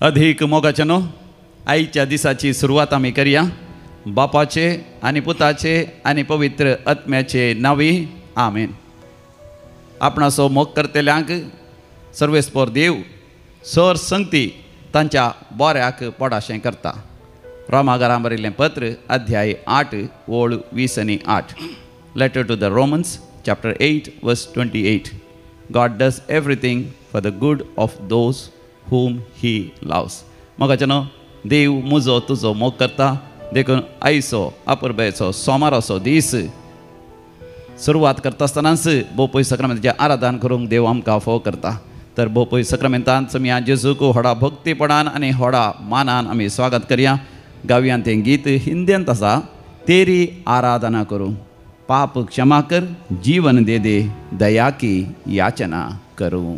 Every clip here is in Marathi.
अधिक मोगाचनो आईच्या दिसाची सुरवात आम्ही करूया. बापाचे आणि पुताचे आणि पवित्र आत्म्याचे नावी आमेन. आपणासो मोग करतेल्यांक सर्वेस्पोर देव सर संगती तांच्या बऱ्याक पडाशें करता. रोमाकारां बरयल्लें पत्र अध्याय 8 ओळ 20 आनी 8. Letter to the Romans chapter 8 verse 28. God does everything for the good of those whom he loves. मोगाचनो देव मुजो तुजो मोग करता. देखून आयचो अपुरबेचो सोमाराचो दीस सुरवात करता आसतनाच बोपय सक्रामेंताचें आराधन करूंक देव आमकां फोव करता. तर बोपय सक्रामेंतांत समिया जेजूक व्हडा भक्तीपणान आनी व्हडा मानान आमी स्वागत करया. गावयान तें गीत हिंदींत आसा. तेरी आराधना करूं, पाप क्षमा कर, जीवन दे दे, दया की याचना करूं.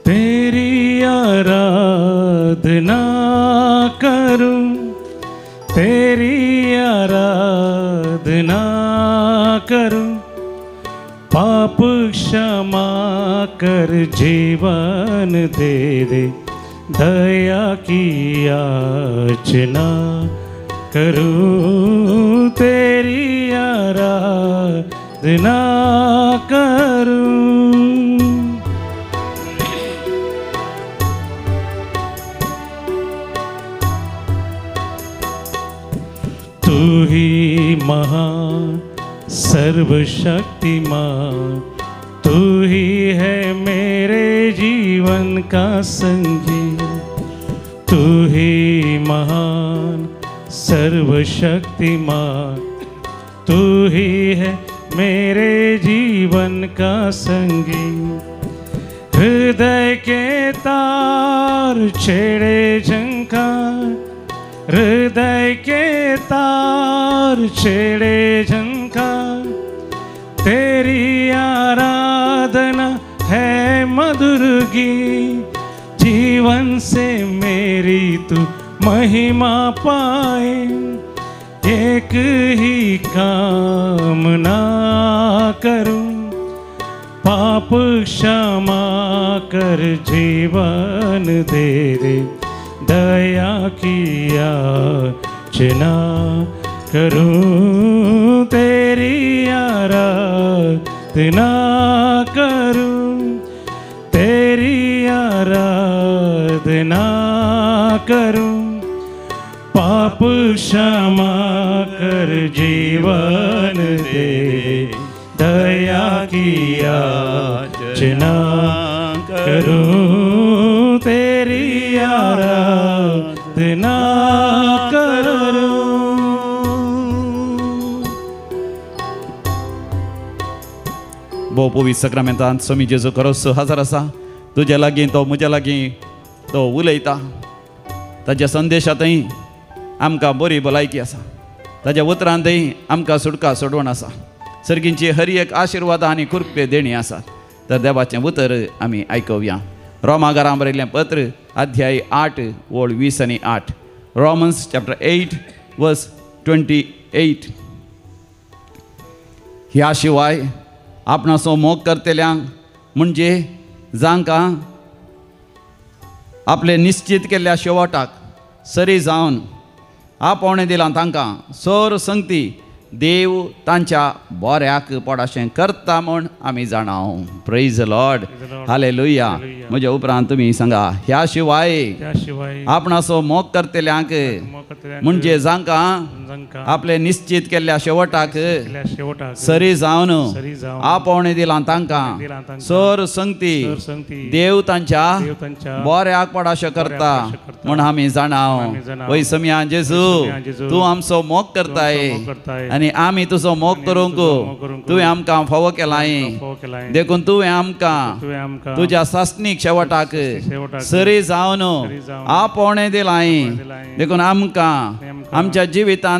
तेरी आराधना करूं, तेरी आराधना करूं, पाप क्षमा कर, जीवन दे दे, दया की याचना करूं. तेरी आराधना करूं. तू ही महान सर्वशक्तिमान, तू ही है मेरे जीवन का संगी. तू ही महान सर्वशक्तिमान, तू ही है मेरे जीवन का संगी. हृदय के तार छेड़े झंकार, हृदय के तार छेड़े झंकार, तेरी आराधना है मधुर गीत. जीवन से मेरी तू महिमा पाए, एक ही कामना करूं, पाप क्षमा कर, जीवन दे दे, दया की याचना करूं. तेरी आराधना करूं, तेरी आराधना करूं, पाप क्षमा कर, जीवन दे, दया की याचना करूं. तेरी आराधना करूं. बोपोवी सक्रामेंतांत स्वामी जेजू खरोच हजर आसा. तुज्या लागीं तो म्हज्या लागीं तो उलयता. ताज्या संदेशांतय आमकां बरी भलायकी आसा. ताज्या उतरांतय आमकां सुटका सोडवण आसा. सर्गींची हर एक आशिर्वादां आनी कृपे देणी आसात. तर देवाचें उतर आमी आयकुया. रोमाकारां बरयल्लें पत्र अध्याय 8 ओळ 20 आनी 8. Romans chapter 8 verse 28. ह्या शिवाय आपणाचो मोग करतेल्यांक म्हणजे जांकां आपले निश्चित केल्ल्या शेवटाक सरी जावन आपोवणें दिलां तांकां सर संगती देव तांच्या बऱ्याक पडाशें करता म्हूण आमी जाणाव. Praise the Lord. हालेलुया. म्हज्या उपरांत तुमी सांगा. ह्या शिवाय आपणाचो मोग करतेल्यांक म्हणजे जांकां आपले निश्चित केल्ल्या शेवटाक सरी जावन आपोवणें दिलां तांकां सर संगती देव तांच्या बऱ्याक पडाशें करता म्हूण आमी जाणाव. वय समिया जेजू तूं आमचो मोग करताय आनी आमी तुजो मोग करूंक तुवें आमकां फावो केलाय. देखून तुवें आमकां तुज्या सासणीक शेवटाक सरी जावन आपोवणें दिलाय. देखून आमकां आमच्या जिवितांत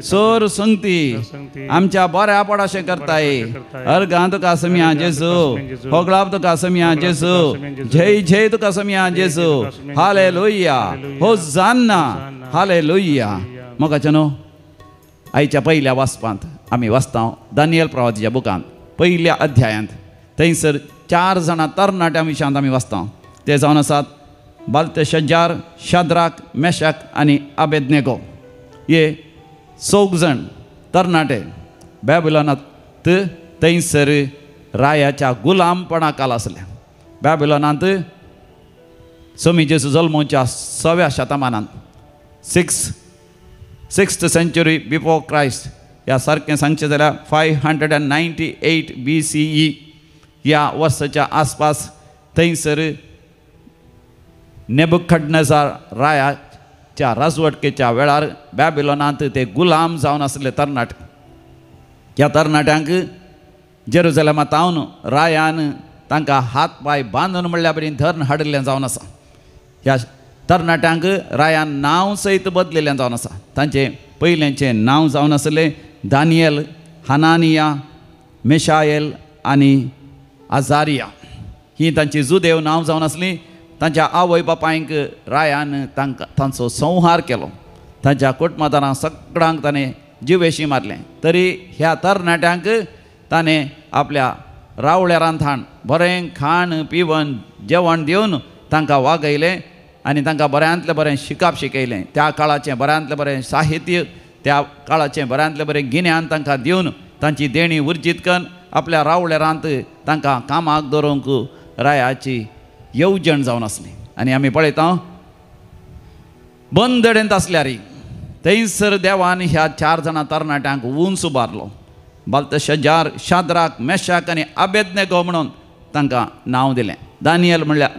सर संगती आमच्या बऱ्या पडाशें करताय. अर्गां तुका समिया जेजू, होगळाप तुका समिया जेजू, जय जय तुका समिया जेजू. हालेलुया. होसाना. हालेलुया. मोगाचे न्हू आयच्या पहिल्या वाचपांत आमी वाचता दानियल प्रवादीच्या बुकांत पयल्या अध्यायांत थंयसर 4 जाणां तरणाट्यां विशयांत आमी वाचता ते जावन आसात बाल्तशजार, शाद्राक, मेशाक आनी अबेदनेगो. हे 4 जाण तरणाटे बॅबिलॉनांत थंयसर रायाच्या गुलामपणा काल आसले. बॅबिलॉनांत स्वामी जेजू जल्मोच्या 6व्या शतमानांत 6th century बिफोर क्रायस्ट ह्या सारकें सांगचें जाल्यार 598 BCE ह्या वर्साच्या आसपास थंयसर नेबुखडनेझार रायाच्या राजवटकेच्या वेळार बॅबिलॉनांत ते गुलाम जावन आसले तरणाटे. ह्या तरणाट्यांक जेरुसलेमांत तावन रायान तांकां हात पांय बांदून म्हणल्या बरी धरून हाडिल्लें जावन आसा. ह्या तरणाट्यांक रायान नांव सयत बदलिल्लें जावन आसा. तांचें पयलेंचें नांव जावन आसलें दानियल, हनानिया, मेशायल आनी आजारिया. ही तांची जुदेव नांव जावन आसलीं. तांच्या आवय बापायंक रायान तांचो संहार केलो. तांच्या कुटुंबादारांक सगळ्यांक ताणें जिवेशी मारलें. तरी ह्या तरणाट्यांक ताणें आपल्या रावळ्यारांत हाड बरें खाण पिवन जेवण दिवन तांकां वागयलें आनी तांकां बऱ्यांतलें बरें शिकप शिकयलें. त्या काळाचें बऱ्यांतलें बरें साहित्य, त्या काळाचें बऱ्यांतलें बरें गिन्यान तांकां दिवन तांची देणी उर्जीत करून आपल्या रावळ्यारांत तांकां कामाक दवरूंक रायाची येवजण जावन आसली. आनी आमी पळयता बंदडेंत आसल्यार थंयसर देवान ह्या 4 जाणां तरणाट्यांक उंच उबारलो. बाल्तशजार, शाद्राक, मेशाक आनी अबेदनेगो म्हणून तांकां नांव दिलें. दानियल म्हणल्यार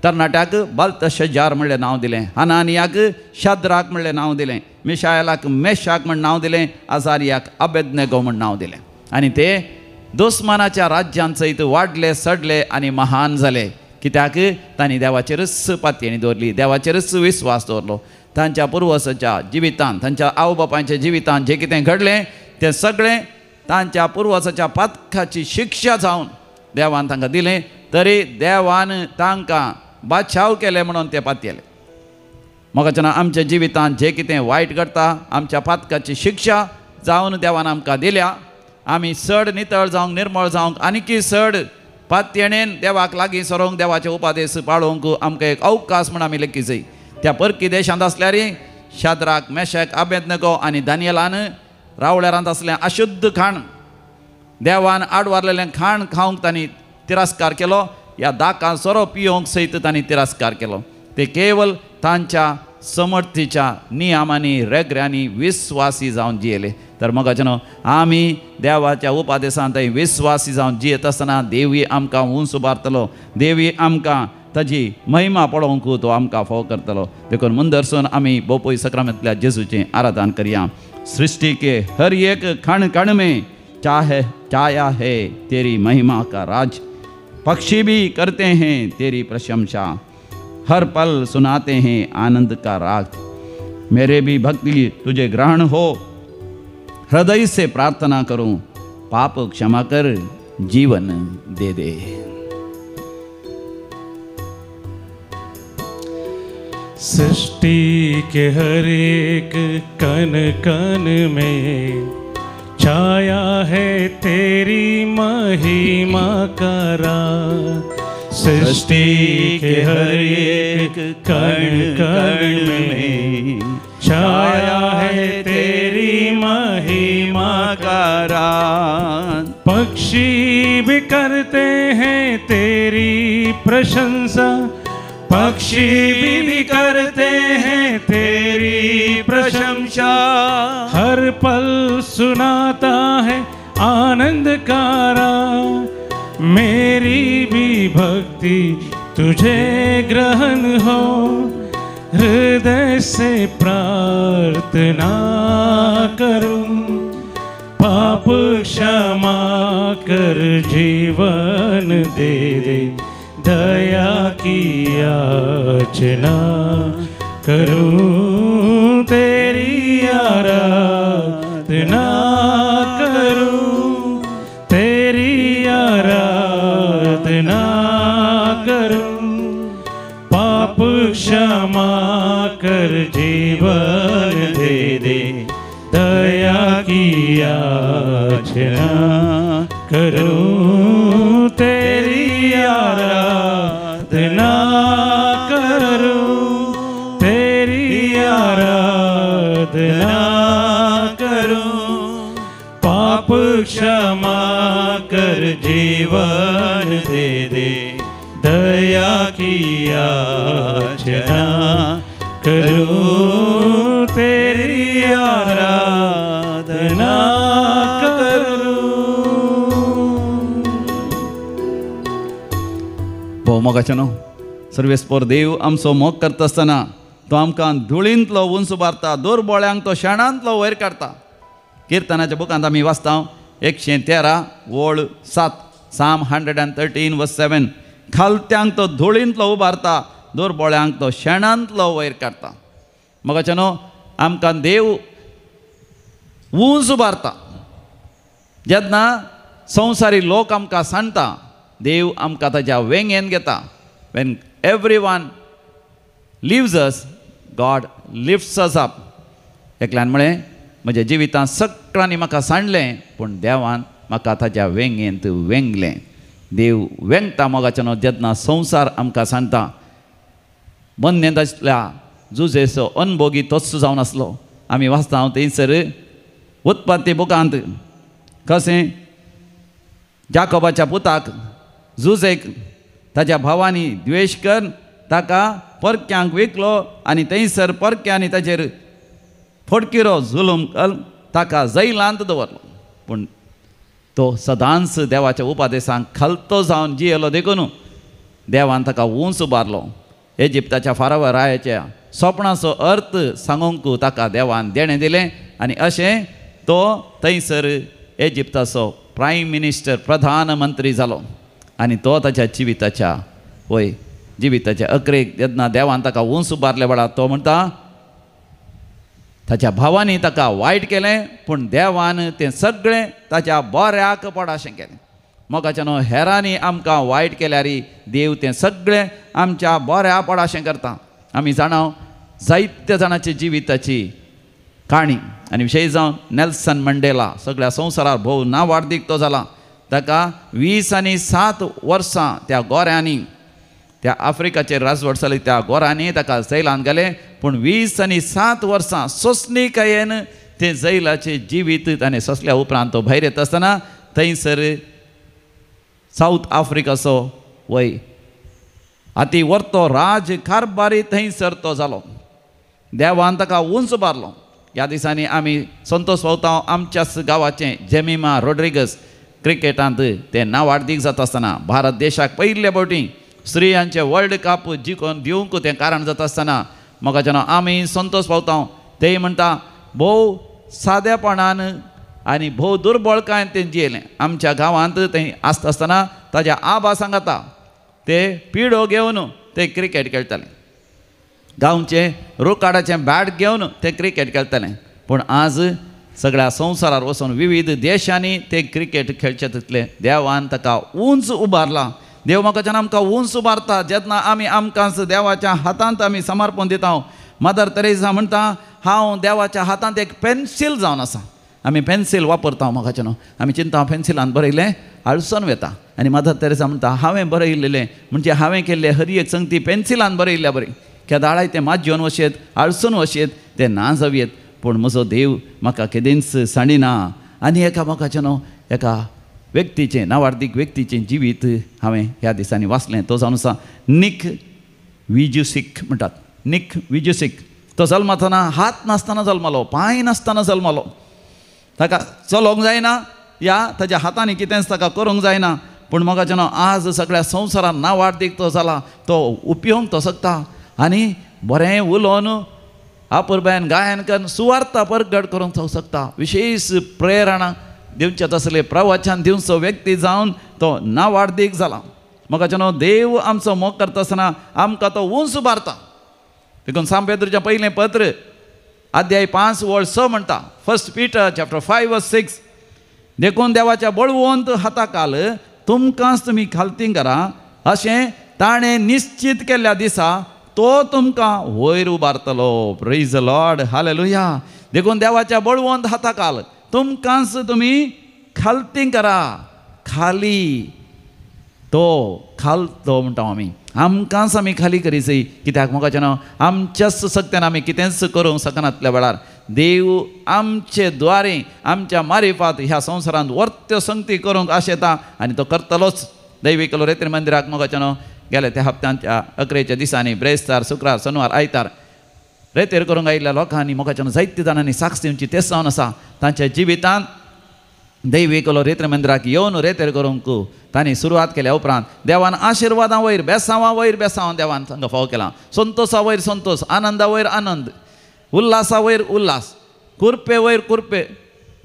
तरणाट्याक बाल्तशजार म्हणलें नांव दिलें. हनानियाक शाद्राक म्हणलें नांव दिलें. मिशायलाक मेशाक म्हण नांव दिलें. आजारियाक अबेदनेगो म्हण नांव दिलें. आनी ते दुस्मानाच्या राज्यांत सयत वाडले, सडले आनी महान जाले. कित्याक तांणी देवाचेरच पातयेणी दवरली, देवाचेरच विस्वास दवरलो. तांच्या पुर्वजाच्या जिवितांत, तांच्या आवय बापायच्या जिवितांत जें कितें घडलें तें सगळें तांच्या पुर्वजाच्या पातकाची शिक्षा जावन देवान तांकां दिलें. तरी देवान तांकां बादशाव केले म्हणून ते पातयेले. म्हाका आमच्या जिवितांत जें कितें वायट घडटा आमच्या पातकाची शिक्षा जावन देवान आमकां दिल्या. आमी चड नितळ जावंक, निर्मळ जावंक, आनीकी चड पातयेणेन देवाक लागीं सरोंक, देवाचे उपादेश पाळोवंक आमकां एक अवकाश म्हण आमी लेखी जाय. त्या परकी देशांत आसल्यार शाद्राक, मेशाक, अबेदनेगो आनी दानियेलान रावळ्यारांत असलें अशुद्ध खाण, देवान आडवारलेलें खाण खावंक तांणी तिरस्कार केलो. ह्या दाकां सोरो पियोंक सयत तांणी तिरस्कार केलो. ते केवल तांच्या समर्थीच्या नियमांनी रेगऱ्यांनी विस्वासी जावन जियेले. तर मोगाचेनो आमी देवाच्या उपादेशांत विस्वासी जावन जियेत आसतना देवी आमकां उंच उबारतलो. देवी आमकां ताजी महिमा पळोवंक तो आमकां फोव करतलो. देखून मुंदरसून आमी बोपोई सक्रामेंतल्या जेजूचें आराधन करया. सृष्टि के हर एक कण कण में चाया है तेरी महिमा का राज. पक्षी भी करते हैं तेरी प्रशंसा, हर पल सुनाते हैं आनंद का राग. मेरे भी भक्ति तुझे ग्रहण हो, हृदय से प्रार्थना करूं, पाप क्षमा कर, जीवन दे दे. सृष्टि के हर एक कण कण में छाया है तेरी महिमा का राज. सृष्टि के हर एक कण कण में छाया है तेरी महिमा का राज. पक्षी भी करते हैं तेरी प्रशंसा, पक्षी भी करते हैं तेरी प्रशंसा, हर पल सुनाता है आनंद का राग. मेरी भी भक्ति तुझे ग्रहण हो, हृदय से प्रार्थना करूं, पाप क्षमा कर, जीवन दे दे, दया की याचना करूं, तेरी आराधना करूं, तेरी आराधना करूं, पाप क्षमा कर, जीवन दे दे, दया की याचना करूं, तेरी आराधना करूं, तेरी आराधना करूं, पाप क्षमा कर जीवन दे दे, दया की याचना करूं, तेरी आराधना करूं. भोव मोगाचेनो सर्वेस्पर देव आमचो मोग करता आसतना तो आमकां धुळींतलो उंच उबारता, दुर्बळ्यांक तो शेणांतलो वयर काडटा. किर्तनाच्या बुकांत आमी वाचता 113 ओळ 7 Psalm 113 verse 7. खालत्यांक तो धुळींतलो उबारता, दुर्बळ्यांक तो शेणांतलो वयर काडटा. मोगाचेनो आमकां देव उंच उबारता. जेन्ना संवसारी लोक आमकां सांडटा, देव आमकां ताच्या वेंगेन घेता. वेन एवरीवन लिव्स अस, गॉड लिफ्ट्स अस अप. एकल्यान म्हळें म्हज्या जिवितांत सगळ्यांनी म्हाका सांडलें, पूण देवान म्हाका ताच्या वेंगेंत वेंगलें. देव वेंगता मोगाचेनो जेन्ना संवसार आमकां सांडटा. बंदेंत आसल्या जुजेचो अनभोगी तोच जावन आसलो. आमी वाचता थंयसर उत्पत्ती बुकांत कशें जाकोबाच्या पुताक जुजेक ताच्या भावानी द्वेश कर ताका परक्यांक विकलो आनी थंयसर परक्यांनी ताचेर फडकिरो जुलूम कर ताका जैलांत दवरलो. पूण तो सदांच देवाच्या उपादेशांक खालतो जावन जियेलो देखून देवान ताका उंच उबारलो. इजिप्ताच्या फारावर रायाच्या स्वप्नाचो अर्थ सांगूंक ताका देवान देणें दिलें आनी अशें तो थंयसर इजिप्ताचो प्रायम मिनिस्टर प्रधानमंत्री जालो. आनी तो ताच्या जिविताच्या अकरेक जेन्ना देवान ताका उंच उबारले वेळार तो म्हणटा ताच्या भावांनी ताका वायट केलें, पूण देवान तें सगळें ताच्या बऱ्याक पडाशें केलें. मोगाचेनो हेरांनी आमकां वायट केल्यार देव तें सगळें आमच्या बऱ्या पडाशें करता. आमी जाणां जायत्या जाणांची जिविताची काणी आनी विशेश जावन नेल्सन मंडेला सगळ्या संवसारार भोव नांवार्दीक तो जाला. ताका 27 वर्सां त्या गोऱ्यांनी त्या आफ्रिकाचेर राजवट चली त्या गोरांनी ताका जैलांत गेले. पूण 27 वर्सां सोंसणीकायेन तें जैलाचें जिवीत आनी सोंसल्या उपरांत तो भायर येता आसतना थंयसर सावथ आफ्रिकाचो वय आती व्हरतो राजकारबारी थंयसर तो जालो. देवान ताका उंच उबारलो. ह्या दिसांनी आमी संतोश भोवता आमच्याच गांवाचें जेमिमा रोड्रिगस क्रिकेटांत तें नांवार्दीक जाता आसतना भारत देशाक पयले फावटी स्त्रियांचे वर्ल्ड कप जिखून दिवंक तें कारण जाता आसतना मोगाचेनो आमी संतोश पावता ते म्हणटा भोव सादेपणान आनी भोव दुर्बळकायेन तें जियेलें. आमच्या गांवांत तें आसता आसतना ताज्या आबा सांगता ते पिडो घेवन ते क्रिकेट खेळटाले. गांवचे रोकाडाचें बॅट घेवन ते क्रिकेट खेळटाले. पूण आज सगळ्या संवसारार वचून विविध देशांनी ते क्रिकेट खेळचे तितले देवान ताका उंच उबारला. देव मोगाचें आमकां उंच उबारता जेन्ना आमी आमकांच देवाच्या हातांत आमी समर्पण दिता. मदर तेरेसा म्हणटा हांव देवाच्या हातांत एक पेन्सील जावन आसा. आमी पेन्सील वापरता मोगाचें आमी चिंता पेन्सिलान बरयलें आळसून वेता. आनी मदर तेरेसा म्हणटा हांवें बरयलेलें म्हणजे हांवें केल्ले हरी एक संगती पेन्सिलान बरयल्ल्या बरी. केदाळाय ते माजयोन वशेत आळसून वशेत ते ना जावयेत. पूण म्हजो देव म्हाका केदेंच सांडिना. आनी एका मोगाचें एका व्यक्तीचें नांवार्दीक व्यक्तीचें जिवीत हांवें ह्या दिसांनी वाचलें. तो जावन आसा निक विजुसीक म्हणटात. निक विजुसीक तो जल्मातना हात नासतना जल्मलो, पांय नासतना जल्मलो. ताका चलोंक जायना या ताज्या हातांनी कितेंच ताका करूंक जायना. पूण मोगाचें आज सगळ्या संवसारान नांवार्दीक तो जाला. तो उपयोंक तो शकता आनी बरें उलोवन आपुरबायन गायन करून सुवार्ता परगट करूंक तो शकता. विशेश प्रेरणा दिवचे तसले प्रवचन दिवचो व्यक्ती जावन तो नांवार्दीक जाला. मोगाचें देव आमचो मोग करता आसतना आमकां तो उंच उबारता. देखून सांत पेद्रूचें पयलें पत्र अध्याय 5:6 म्हणटा 1 Peter chapter 5:6 देखून देवाच्या बळवंत हाताखाल तुमकांच तुमी खालती करा अशें ताणें निश्चित केल्ल्या दिसा तो तुमकां वयर उबारतलो. Praise the Lord, hallelujah. देखून देवाच्या बळवंत हाताखाल तुमकांच तुमी खालती करा. खाली तो खालतो म्हणटा आमी, आमकांच आमी खाली करीसय. कित्याक मोगाचें न्हू, आमच्याच सक्त्यान आमी कितेंच करूंक शकनातल्या वेळार देव आमचे द्वारे आमच्या मारिफात ह्या संवसारांत वर्त्यो संगती करूंक आशेता आनी तो करतलोच. दैवीक रेतीर मंदिराक मोगाचें न्हू गेले त्या हप्त्यांच्या 11 दिसांनी ब्रेस्तार, शुक्रार, शनिवार, आयतार रेतेर करूंक आयिल्ल्या लोकांनी मोगाचें न्हू जायत्या जाणांनी साक्ष दिवची तेच जावन आसा. तांच्या जिवितांत दैवीक रेतीर मंदिराक येवन रेतेर करूंक तांणी सुरवात केल्या उपरांत देवान आशिर्वादां वयर बेसांव देवान तांकां फाव केलां. संतोशा वयर संतोश, आनंदा वयर आनंद, उल्हासा वयर उल्हास, कुरपे वयर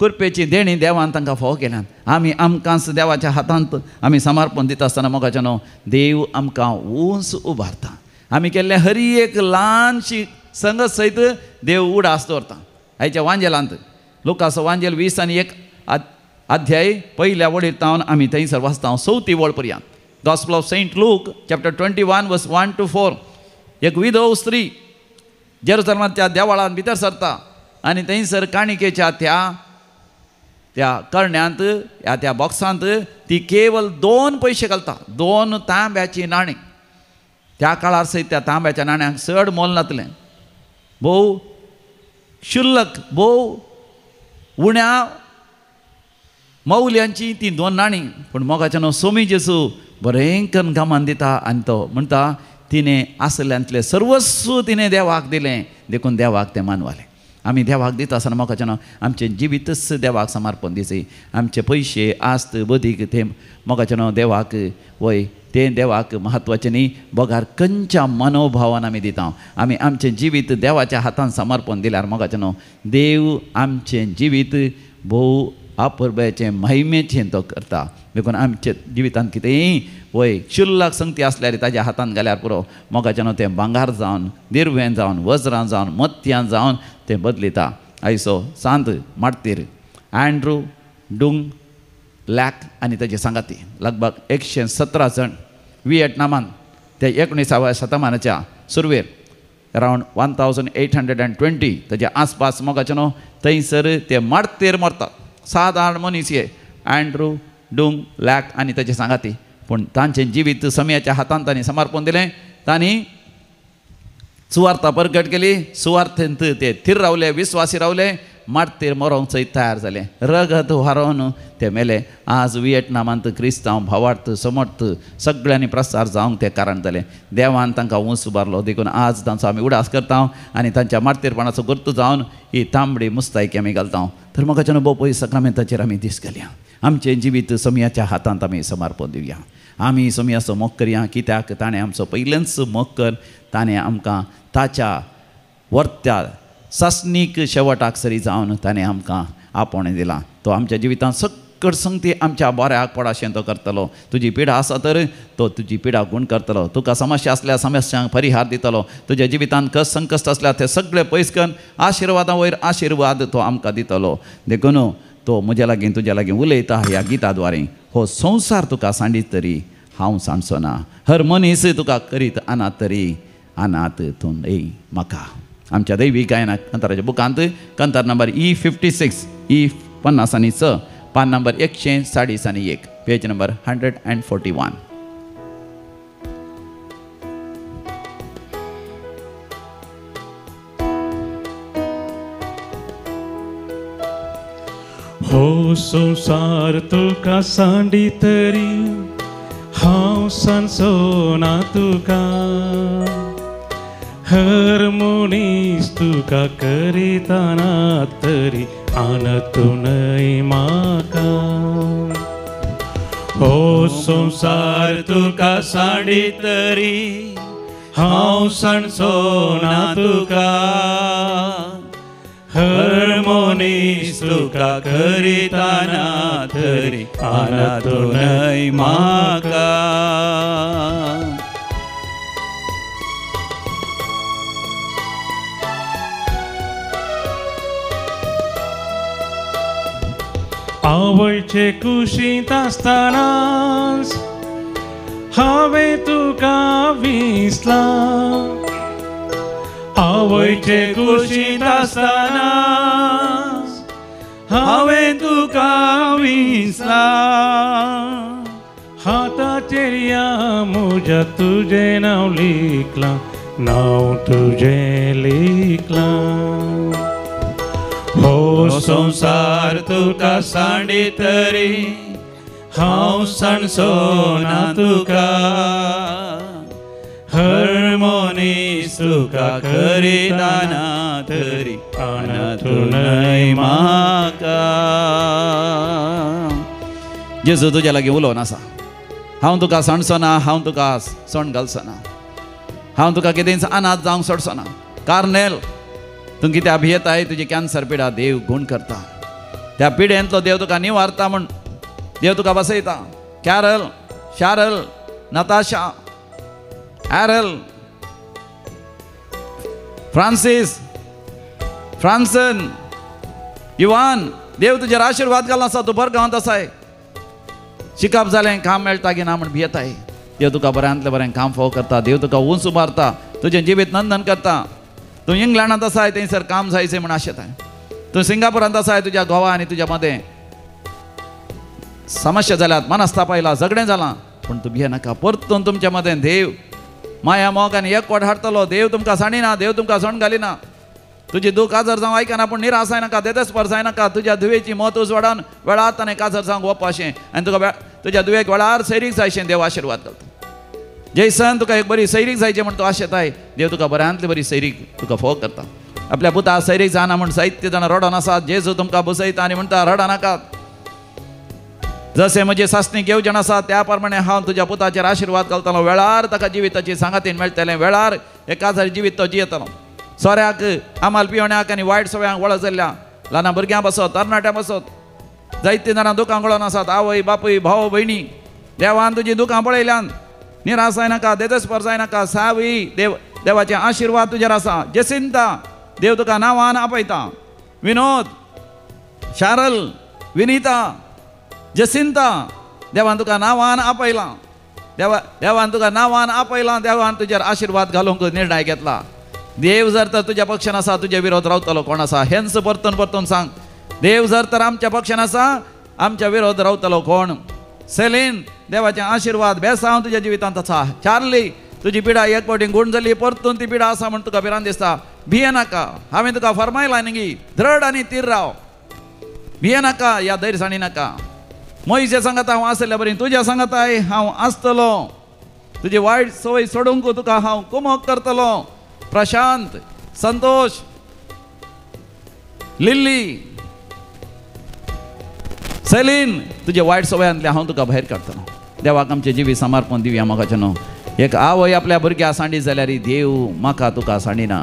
कुरपेची देणी देवान तांकां फाव केल्यात. आमी आमकांच देवाच्या हातांत आमी समर्पण दिता आसतना मोगाचें न्हू देव आमकां उंच उबारता. आमी केल्ले हरी एक ल्हानशी संगत सयत देव उडास दवरता. आयच्या वांजेलांत लुकाचो वांजेल 20 अध्याय पयल्या वडीर तावन आमी थंयसर वाचता 4थी वळ पर्यंत. Gospel of Saint Luke chapter 21 verse 1 to 4. एक विधव स्त्री जेरुसलेमाच्या देवळांत भितर सरता आनी थंयसर काणिकेच्या त्या करण्यांत त्या बॉक्सांत ती केवल 2 पयशे घालता. 2 तांब्याची नाणीं. त्या काळार सयत त्या तांब्याच्या नाण्यांक चड मोल नातलें. भोव शुल्लक, भोव उण्या मौल्यांची ती 2 नाणीं. पूण मोगाचें न्हू सोमी जेसू बरें करून गामान दिता आनी तो म्हणटा तिणें आसल्यांतलें सर्वस्व तिणें देवाक दिलें. देखून देवाक तें मानवालें. आमी देवाक दिता आसतना मोगाचें न्हू आमचें जिवीतच देवाक समर्पण दिसय. आमचे पयशे, आस्त, बदीक तें मोगाचें न्हू देवाक वय तें देवाक म्हत्वाचें न्ही. बोगार खंयच्या मनोभावान आमी दिता. आमी आमचें जिवीत देवाच्या हातान समर्पण दिल्यार मोगाचें न्हू देव आमचें जिवीत भोव अपुर्बेचें महिमेचें तो करता. देखून आमचे जिवितांत कितेंय वय शुल्लक संगती आसल्यार ताज्या हातान घाल्यार पुरो. मोगाचें न्हू तें भांगार जावन, दिर्वें जावन, वज्रां जावन, मोतयां जावन तें बदलिता. आयचो सांत मार्तीर अँड्रू डुंग लॅक आनी ताचे सांगाती लगभग 117 जण व्हिएटनामांत ते 19व्या शतमानाच्या सुरवेर अरावंड 1820 ताच्या आसपास मोगाचें न्हू थंयसर ते मार्तीर मरतात. 7-8 मनीस हे अँड्रू डुंग लॅक आनी ताचे सांगाती. पूण तांचें जिवीत समयाच्या हातांत तांणी समर्पण दिलें. तांणी सुवार्ता प्रकट केली. सुवार्थेंत ते थीर रावले, विस्वासी रावले. मार्तीर मरोंक सयत तयार जाले. रगत व्हारोवन ते मेले. आज व्हिएटनामांत क्रिस्तांव भावार्थ समर्थ सगळ्यांनी प्रसार जावंक तें कारण जालें. देवान तांकां उंच उबारलो. देखून आज तांचो आमी उडास करता आनी तांच्या मार्तीरपणाचो गुर्त जावन ही तांबडी मुस्तायकी आमी घालता. तर म्हाका अनुभव पळय सकामेंताचेर आमी दीस घालया. आमचें जिवीत समयाच्या हातांत आमी समर्पण दिवया. आमी समयाचो मोग करया. कित्याक ताणें आमचो पयलेंच मोग कर. ताणें आमकां ताच्या वर्त्या सासणीक शेवटाक सरी जावन ताणें आमकां आपोवणें दिलां. तो आमच्या जिवितांत सकट संगती आमच्या बऱ्याक पडाशें तो करतलो. तुजी पिडा आसा तर तो तुजी पिडा गूण करतलो. तुका समस्या आसल्या समस्यांक परिहार दितलो. तुज्या जिवितांत कस संकश्ट आसल्यार ते सगळे पयस करून आशिर्वादां वयर आशिर्वाद तो आमकां दितलो. देखून तो म्हज्या लागीं तुज्या लागीं उलयता ह्या गिता द्वारे. हो संवसार तुका सांडीत तरी हांव सांडचो ना. हर मनीस तुका करीत अनाथ तरी अनाथ तूं न्हय म्हाका. आमच्या दैवीक गायनाक कंताराच्या बुकांत कंतार नंबर E56 E50 पान नंबर 140 पेज नंबर 141. हो संसार तुका सांडी तरी हांव सांडचो ना तुका. हर मनीस तुका करीतना तरी आनत न्हय म्हाका. हो संसार तुका सांडी तरी हांव सांडचो ना तुका. हर मनीस तुका करीतना तरी आनत न्हय म्हाका. आवयचे कुशींत आसतनाच हांवें तुका विसला. आवयचे कुशीत आसतना हांवें तुका विसला हाताचेर या म्हज्या तुजें नांव लिखलां नांव तुजें लिखलां हो संसार तुका सांडी तरी हांव सांडचोना तुका हर मनीस तुका करीताना तरी आनातूनय म्हाका जेजू तुज्या लागीं उलोवन आसा हांव तुका सांडचोना हांव तुका सण घालचोना हांव तुका कितेंच अनाथ जावंक सोडचोना कार्नेल तूं कित्याक भियेताय तुजी कॅन्सर पिडा देव गूण करता त्या पिडेंतलो देव तुका निवारता म्हूण देव तुका बसयता कॅरल शारल नताशा ॲरल फ्रांसीस फ्रांसन इवान देव तुजेर आशिर्वाद घालून आसा तूं बरो गांवांत आसाय शिकप जालें काम मेळटा की ना म्हूण भियेताय देव तुका बऱ्यांतलें बरें काम फोव करता देव तुका उंच उबारता तुजें जिवीत नंदन करता तूं इंग्लंडांत आसाय थंयसर काम जायचें म्हूण आशेताय तूं सिंगापुरांत आसाय तुज्या घोवा आनी तुज्या मदें समस्या जाल्यात मनस्ताप आयला झगडें जालां पूण तूं भियेनाका परतून तुमच्या मदें देव माया मोग आनी एकवट हाडटलो देव तुमकां सांडिना देव तुमकां सण घालिना तुजी दूख आजार जावं आयकना पूण निराश जायनाका देदेस्पर जायनाका तुज्या दुयेची मोत उजवाडान वेळार ताणें काजार जावंक वप अशें आनी तुका तुज्या दुयेक वेळार सैरीक जायशें देव आशिर्वाद घालता जैसन तुका एक बरी सैरीक जायचें म्हण तूं आशेताय देव तुका बऱ्यांतली बरी सैरीक तुका फोग करता आपल्या पुता सैरीक जायना म्हूण जायते जाणां रडोन आसात जेजू तुमकां बसयता आनी म्हणटा रडा नाकात जशें म्हजी सासणी घेवजण आसा त्या प्रमाणे हांव तुज्या पुताचेर आशिर्वाद घालतलो वेळार ताका जिविताची सांगातीन मेळटलें वेळार एका जारी जिवीत तो जियेतलो सोऱ्याक आमाल पियोण्याक आनी वायट सवयांक वळ जाल्ल्या ल्हान भुरग्यां बसत तरणाट्या बसत जायते जाणां दुखां गळोन आसात आवय बापूय भाव भयणी देवान तुजी दुखां पळयल्यान निराश जायनाका देदेस्पर जायनाका सावी देवाचे आशिर्वाद तुजेर आसा जसिंता देव तुका नांवान आपयता विनोद शारल विनीता जसिंता देवान तुका नांवान आपयलां देवान तुका नांवान आपयलां देवान तुजेर आशिर्वाद घालूंक निर्णय घेतला देव जर तर तुज्या पक्षान आसा तुजे विरोध रावतलो कोण आसा हेंच परतून परतून सांग देव जर तर आमच्या पक्षान आसा आमच्या विरोध रावतलो कोण सेलीन देवाचे आशिर्वाद बेसांव तुज्या जिवितांत आसा चार्ली तुजी पिडा एक फावटी गुण जाली परतून ती पिडा आसा म्हण तुका भिरांत दिसता भियेनाका हांवें तुका फरमायलां न्ही दृढ आनी तीर राव भियेनाका या धैर्य साणिनाका मोईच्या सांगात हांव आसल्या बरी तुज्या सांगाताय हांव आसतलो तुजी वायट सवय सोडूंक तुका हांव कुमोग करतलो प्रशांत संतोष लिल्ली सेलीन तुजे वायट सवयांतले हांव तुका भायर काडटलो देवाक आमचे जिवी समर्पण दिवया म्हाका न्हू एक आवय आपल्या भुरग्या सांडी जाल्यार देव म्हाका तुका सांडिना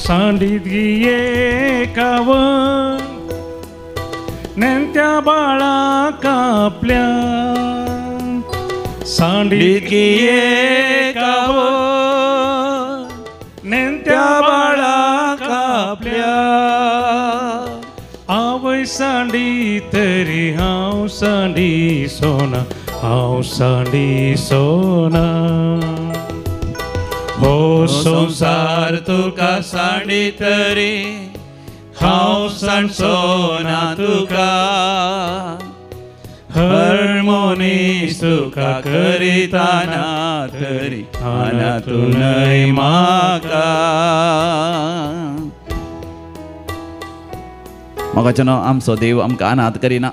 सांडीत गिये कावन नेंत्या बाळाक आपल्या सांडीत गिये कावन नेंत्या बाळाक आपल्या आवय सांडी तरी हांव सांडी सोना हांव सांडी सोना हो संसार तुका सांडी तरी हांव सांडचोना तुका हर मनीस तुका करीताना तरी आनातूनय म्हाका मोगाचेनो आमचो देव आमकां अनाथ करिना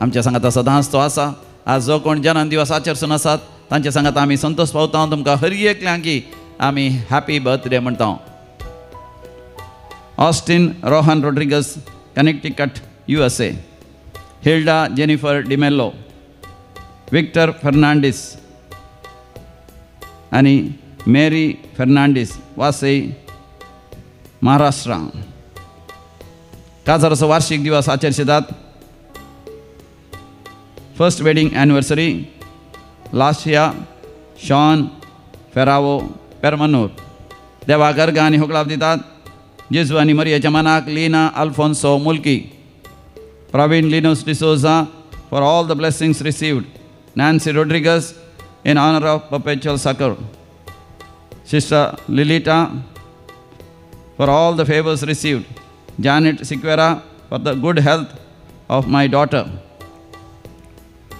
आमच्या सांगात सदांच तो आसा आज जो कोण जन्म दिवस आचरसून आसात तांच्या सांगात आमी संतोष पावता तुमकां हर एकल्यांकी आमी हॅपी बर्थडे म्हणटा Austin Rohan Rodrigues Connecticut USA Hilda Jennifer D'Mello Victor Fernandes आनी मेरी फर्नांडीस वासई महाराष्ट्रा काजाराचो वार्षिक दिवस आचरतात फर्स्ट वेडिंग एनिवर्सरी लासिया शॉन फेरावो पेरमनूर देवा गर्गा आनी होगलाप दितात जेजू आनी मरियाच्या मनाक Leena Alphonso Mulki Praveen Linos D'Souza for all the blessings received Nancy Rodrigues in honor of perpetual succor Sister Lilita, for all the favors received. Janet Sequeira, for the good health of my daughter.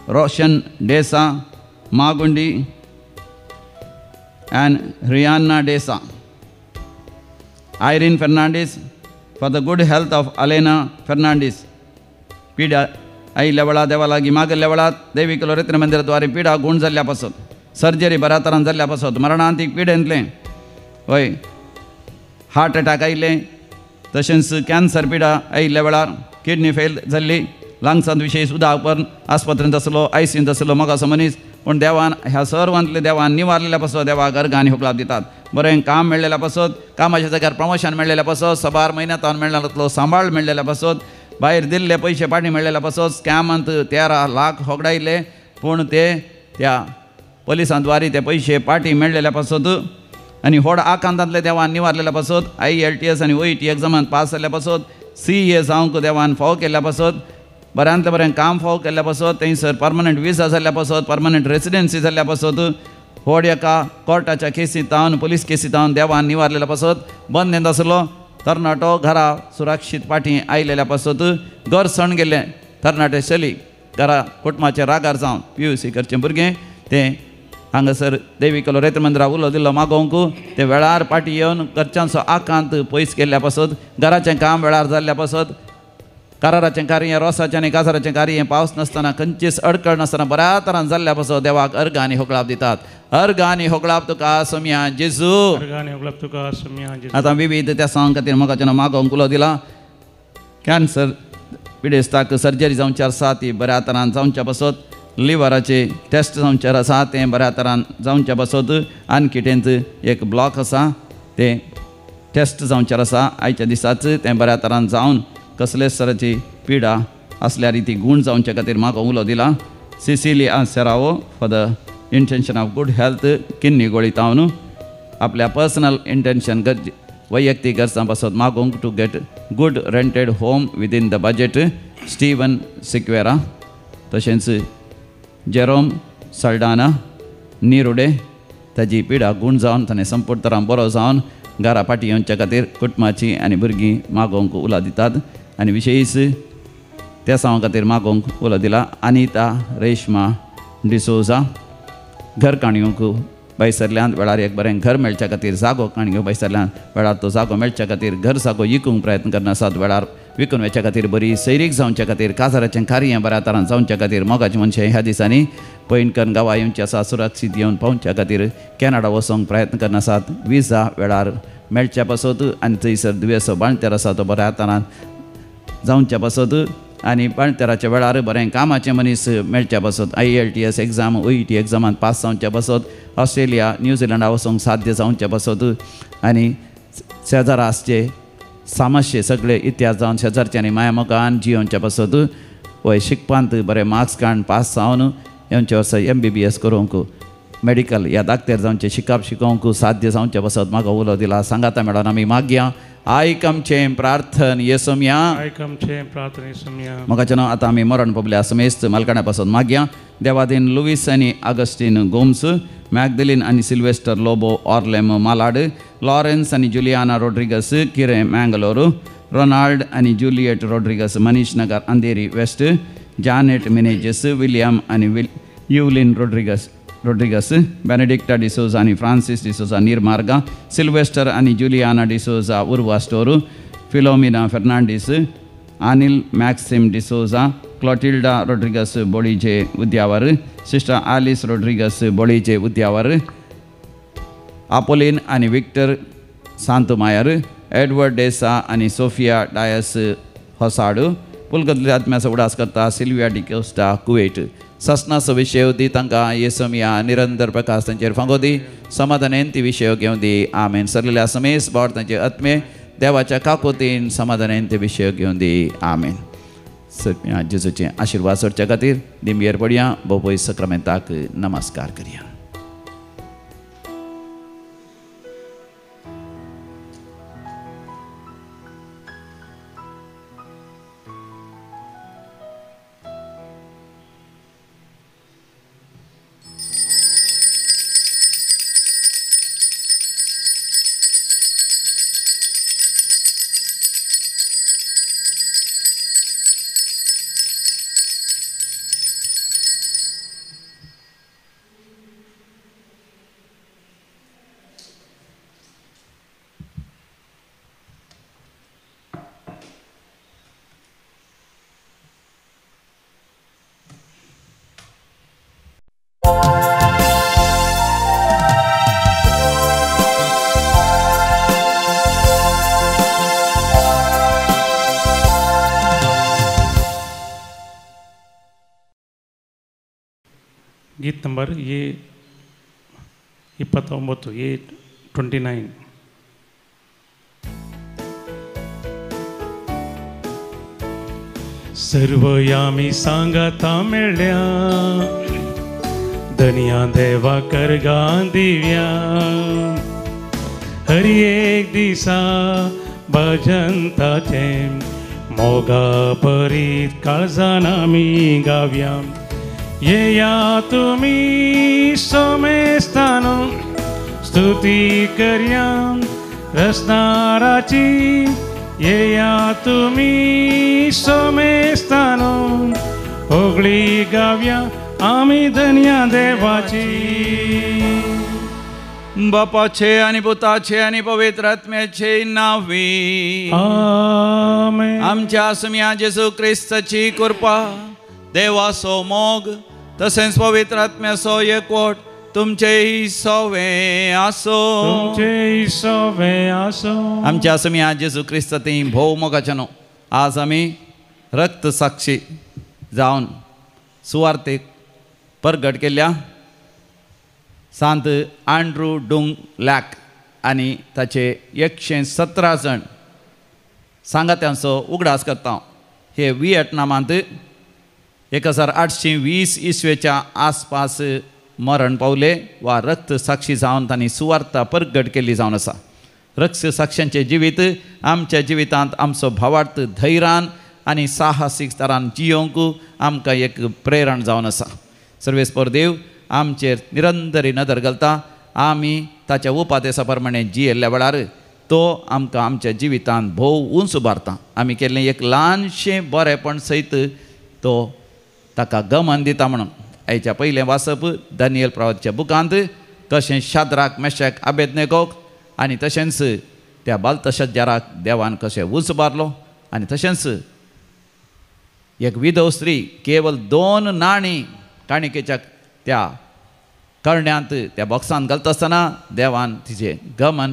Roshan Desa, Magundi, and Rihanna Desa. Irene Fernandez, for the good health of Alena Fernandez. पिढा आई लेवळा देवा लागी माग लेवळात देवी किलो रत्न मंदिराद्वारे पिढा गुण जाल्ल्यापासून सर्जरी बऱ्या तरान जाल्ल्यापासून मरणांतीक पिडेंतलें हय हार्ट अटॅक आयिल्ले तशेंच कॅन्सर पिडा आयिल्ल्या वेळार किडनी फेल जाल्ली लंग्सांत विशयी सुद्दां पण आस्पत्रेंत आसलो आयसीयूंत आसलो म्हाका असो मनीस पूण देवान ह्या सर्वांतले देवान निवारलेल्या पासत देवाक अर्गांनी होकलाप दितात बरें काम मेळ्ळेल्या पासत कामाच्या जाग्यार प्रमोशन मेळ्ळेल्या पासत सबार म्हयन्यांत मेळ्ळेलो सांबाळ मेळ्ळेल्या पासत भायर दिल्ले पयशे पाटी मेळ्ळेल्या पासत स्कॅमांत 13 लाख होगडायले पूण ते त्या पुलिसांद्वारे ते पयशे पाटी मेळ्ळेल्या पासत आनी व्हड आकांतांतले देवान निवारलेल्या पासत IELTS आनी OET एग्जामांत पास जाल्ल्या पासत CA जावंक देवान फाव केल्ल्या पासत बऱ्यांतले बरें काम फाव केल्ल्या पासत थंयसर परमनंट विजा जाल्ल्या पासत परमनंट रेसिडेन्सी जाल्ल्या पासत व्हड एका कोर्टाच्या केसींत तावन पुलीस केसींत तावन देवान निवारलेल्या पासत बंद आसलो तरणाटो घरा सुरक्षीत पाटी आयलेल्या पासत घर सण गेल्लें तरणाटे चली घरा कुटुंबाचे रागार जावन PUC करचें भुरगें तें हांगासर देवी कलो रेत्र मंदिरा उलो दिल्लो मागोवंक ते वेळार पाटी येवन घरच्यांचो आकांत पयस केल्ल्या पासत घराचें काम वेळार जाल्ल्या पासत कराराचें कार्य रोसाचें आनी काजाराचें कार्य पावस नासतना खंयचीच अडकळ नासतना बऱ्या तरान जाल्ल्या पासत देवाक अर्गां आनी होकळाप दितात अर्गां आनी होकळाप तुका सोम्या जेजू आतां विविध त्या सॉंग खातीर म्हाका मागोवंक उलो दिला कॅन्सर पिडेस्ताक सर्जरी जावंची आसा ती बऱ्या तरान जावंच्या पासत लिव्हराचे टेस्ट जावंचे आसा तें बऱ्या तरान जावंच्या पासत आनी कितेंत एक ब्लॉक आसा तें टेस्ट जावंचे आसा आयच्या दिसाच तें बऱ्या तरान जावन कसलेच तराची पिडा असल्यार ती गुण जावंचे खातीर म्हाका उलो दिला Cecilia Serrao for the intention of good health kidney गोळी तावन आपल्या पर्सनल इंटेंशन वैयक्तीक गरजां पासत मागोवंक to get good rented home within the budget Steven Sequeira तशेंच जेरोम साल्डाना निरुडे ताजी पिडा गुण जावन ताणें संपूर्ण तरान बरो जावन घरा फाटी येवच्या खातीर कुटुंबाची आनी भुरगीं मागोवंक उलो दितात आनी विशेष त्या सांवा खातीर मागोवंक उलो दिला अनिता रेशमा डिसोजा घर काणयोंक बैसरल्यांत वेळार एक बरें घर मेळच्या खातीर जागो काणयो बैसरल्यांत वेळार तो जागो मेळच्या खातीर घर जागो विकूंक प्रयत्न करना आसात वेळार विकून वेच्या खातीर बरी सैरीक जावच्या खातीर काजाराचें कार्य बऱ्या तरान जावच्या खातीर मोगाची मनशां ह्या दिसांनी पैनकन गांवां येवची आसा सुरक्षीत येवन पावच्या खातीर कॅनडा वचोंक प्रयत्न करना आसात विजा वेळार मेळच्या पासत आनी थंयसर दुयेंसो बाणतेर आसा तो बऱ्या तरान जावच्या पासत आनी बाणतेराच्या वेळार बरें कामाचें मनीस मेळच्या पासत IELTS एग्जाम OET एग्जामांत पास जावच्या पासत ऑस्ट्रेलिया न्यूझिलंडा वचोंक साध्य जावच्या पासत आनी शेजाराचे सामस्ये सगळे इतिहास जावन शेजारच्यांनी माया मोगान जियोवच्या पासत वय शिकपांत बरें मार्क्स काडून पास जावन येवचे वर्सा MBBS करूंक मेडिकल ह्या धाकटेर जावचें शिकप शिकोवंक साध्य जावच्या पासत म्हाका उलो दिला सांगाता मेळोन आमी मागया आयकमचें प्रार्थन येसोम्या म्हाका नांव आतां आमी मरण पबल्या समेस्त मालकाण्या पासून मागया देवादीन लुईस आनी आगस्टीन गोम्स मॅगदलीन आनी Sylvester Lobo Orlem Malad Lawrence आनी Juliana Rodrigues Kirem Mangalore Ronald आनी Juliet Rodrigues Manish Nagar Andheri west Janet Menezes William आनी युलिन रोड्रिगस बेनेडिक्टा डिसोजा आनी फ्रांसिस डिसोजा निर्मार्गा सिल्वेस्टर आनी Juliana D'Souza Urwa store Philomena Fernandes Anil Maxim D'Souza Clotilda Rodrigues बोळीचे उद्यावर सिस्टर आलिस रोड्रिगस बोळीचे उद्यावर आपोलिन आनी विक्टर सांतमायर एडवर्ड डेसा आनी सोफिया डायस होसाडू पुलगतले आत्म्याचो उडास करता सिल्विया डिकोस्टा कुवेट ससनाचो विशय दी तांकां येसोमिया निरंतर प्रकाश तांचेर फांगो दी समाधानेन ती विशय घेवन दी आमेन सरलेल्या समेस बोड तांचे आत्मे देवाच्या काकोतीन समाधानेन ते विशय घेवन दी आमेन सगळ्या जेजूचे आशिर्वाद सोडच्या खातीर दिमयेर पडया बोपय सक्रामेंताक नमस्कार करया. ಗೀತ್ ನಂಬರ್ A29 A29. सर्व यामी सांगाता मेळ्या धनिया देवा करगा दिव्या हरी एक दिसा भजंताचे मोगा परीत काळजान आमी गाव्या येया तुमी सोमेस्तान स्तुती करया रसनाराची येया तुमी सोमेस्तान होगळी गाव्या आमी धन्या देवाची. बापाचे आणि पुताचे आणि पवित्र आत्म्याचे नावे आमेन. आमच्या आसम्या जेजू ख्रिस्ताची कृपा देवाचो मोग तसेच पवित्र आत्म्याचो एकवट तुमचेही सोवे आसो. तुमचे सोवे आसो. आमच्या आसम्या जेजू ख्रिस्त ती भोव मोगाचे न्हू. आज आमी रक्त साक्षी जावन सुवार्थेक परगट केल्ल्या सांत आंड्रू डुंग लॅक आनी ताचे 117 जण सांगात्यांचो उगडास करता. हे व्हिएटनामांत 1820 इसवेच्या आसपास मरण पावले वा रक्त साक्षी जावन तांणी सुवार्ता परगट केल्ली जावन आसा. रक्त साक्षांचे जिवीत आमच्या जिवितांत आमचो भावार्थ धैर्यान आनी साहसीक तरान जियोंक आमकां एक प्रेरण जावन आसा. सर्वेस्पर देव आमचेर निरंतरी नदर घालता. आमी ताच्या उपादेशा प्रमाणे जियेल्ल्या वेळार तो आमकां आमच्या जिवितांत भोव उंच उबारता. आमी केल्लें एक ल्हानशें बरेंपण सयत तो ताका गमन दिता म्हणून आयच्या पयलें वाचप दानियल प्रवादीच्या बुकांत कशें शाद्राक मेशाक आबेदनेगोक आनी तशेंच त्या बालतशज्जाराक देवान कशें उंच उबारलो आनी तशेंच एक विधव स्त्री केवल 2 नाणी काणिकेच्या त्या करण्यांत त्या बॉक्सान घालता आसतना देवान तिचें गमन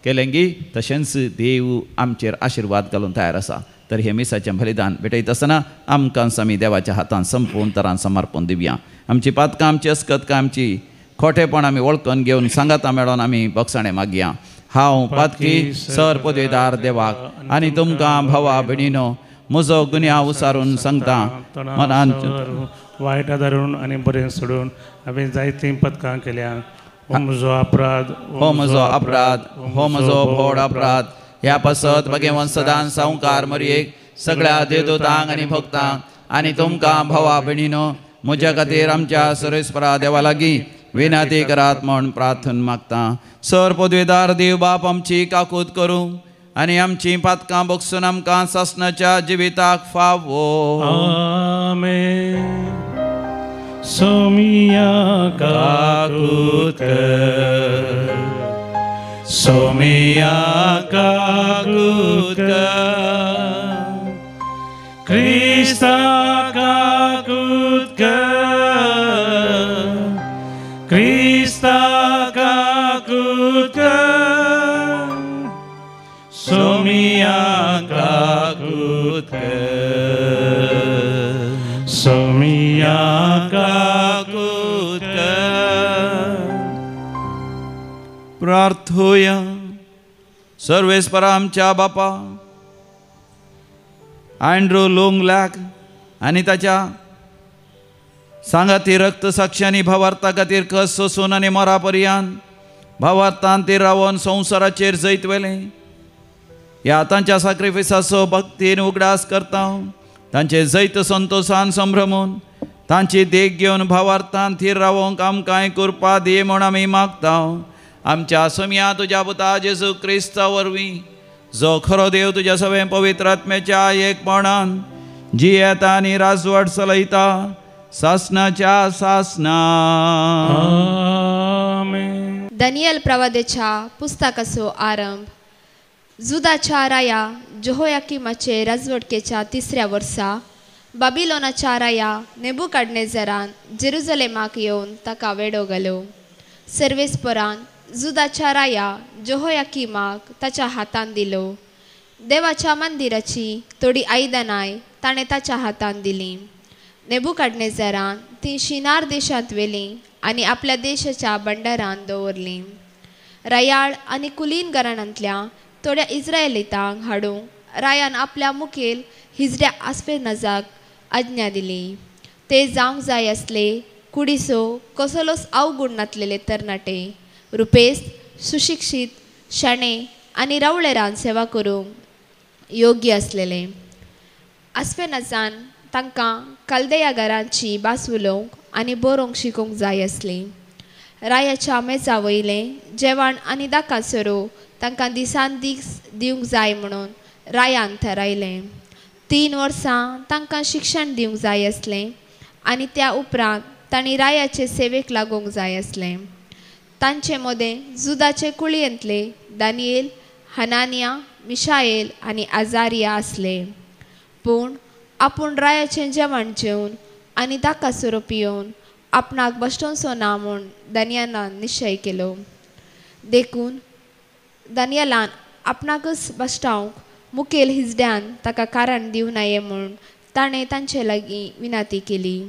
केलें गी. तशेंच देव आमचेर आशिर्वाद घालून तयार आसा. तर हे मिसाचें बलिदान भेटयत आसतना आमकां आमी देवाच्या हातांत संपूर्ण तरान समर्पण दिवया. आमची पातकां आमची अस्कतकां आमची खोटेपण आमी वळखून घेवन सांगाता मेळोन आमी बक्षाणें मागया. हांव पातकी सर पदवेदार देवाक आनी तुमकां भावा भयणीनो म्हजो गुन्यांव उसारून सांगता. मनान वायट धरून आनी बरें सोडून हांवें जायतीं पथकां केल्या. हो म्हजो अपराध, हो म्हजो अपराध, हो म्हजो व्हड अपराध. ह्या पासत भगेवन सदां संवकार मरयेक सगळ्या देवदूतांक आनी भक्तांक आनी तुमकां भावा भयणीनो म्हज्या खातीर आमच्या सर्वेस्परा देवा लागीं विनंती करात म्हूण प्रार्थना मागता. सर पदवेदार देव बाप आमची काकूत करूं आनी आमची पातकां बगसून आमकां सासणाच्या जिविताक फावो. आमेन. सोमिया काकूत कर, सोमिया काकूत कर, क्रिस्ता काकूत कर, क्रिस्ता काकूत कर, सोमिया काकूत कर, सोमिया काकूत कर. प्रार्थूया. सर्वेस्परा आमच्या बापा अँड्रू लुंग लॅक आनी ताच्या सांगाती रक्त साक्षी भावार्था खातीर कस सोसून आनी मरा पर्यंत भावार्थान ती रावन संवसाराचेर जैत वेलें. ह्या तांच्या सॅक्रिफिसाचो भक्तीन उगडास करता. तांचे जैत संतोशान संभ्रमून तांची देख घेवन भावार्थान थीर रावोंक आमकां कृपा दी म्हूण आमी मागता. आमच्या समिया तुज्या पुता जेजू क्रिस्ता वरवीं जो खरो देव तुज्या सगळे पवित्र आत्म्याच्या एकपणान जियेता आनी राजवट चलयता सासणाच्या सासना. आमेन. दानियल प्रवादेच्या पुस्तकाचो आरंभ. जुदाच्या राया जेहोयाकीमाचे राजवटकेच्या 3ऱ्या वर्सा बाबिलोनाच्या राया नेबुकाडनेझरान जेरुसलेमाक येवन ताका वेडो घालो. सर्वेस्परान जुदाच्या राया जेहोयाकीमाक ताच्या हातान दिलो. देवाच्या मंदिराची थोडी आयदनाय ताणें ताच्या हातान दिली. नेबुकाडनेझरान ती शिनार देशांत व्हेली आनी आपल्या देशाच्या भंडारान दवरली. रयाळ आनी कुलीन घराण्यांतल्या थोड्या इस्रायेलीतांक हाडूंक रायान आपल्या मुखेल हिजड्या आस्पेनजाक आज्ञा दिली. ते जावंक जाय असले कुडिसो कसलोच अवगुण नातलेले तरणाटे, रुपेस्त, सुशिक्षीत, शाणे आनी रावळेरान सेवा करूंक योग्य असलेले. आस्पेनजान तांकां कल्देया घरांची भास उलोवंक आनी बरोवंक शिकोवंक जाय असली. रायाच्या मेजा वयलें जेवण आनी दाकासरो तांकां दिसान दीस दिवंक जाय म्हणून रायान थारायलें. 3 वर्सां तांकां शिक्षण दिवंक जाय असलें आनी त्या उपरांत तांणी रायाचे सेवेक लागूंक जाय असलें. तांचे मदें जुदाचे कुळयेंतले दानियेल, हनानिया, मिशाएल आनी आजारिया आसले. पूण आपूण रायाचें जेवण जेवन आनी दाकासरो पियोवन आपणाक बसोवचो ना म्हूण दानियेलान निश्चय केलो. देखून दानियेलान आपणाकच बसटावंक मुखेल हिजड्यान ताका कारण दिवं नये म्हूण ताणें तांचे लागीं विनंती केली.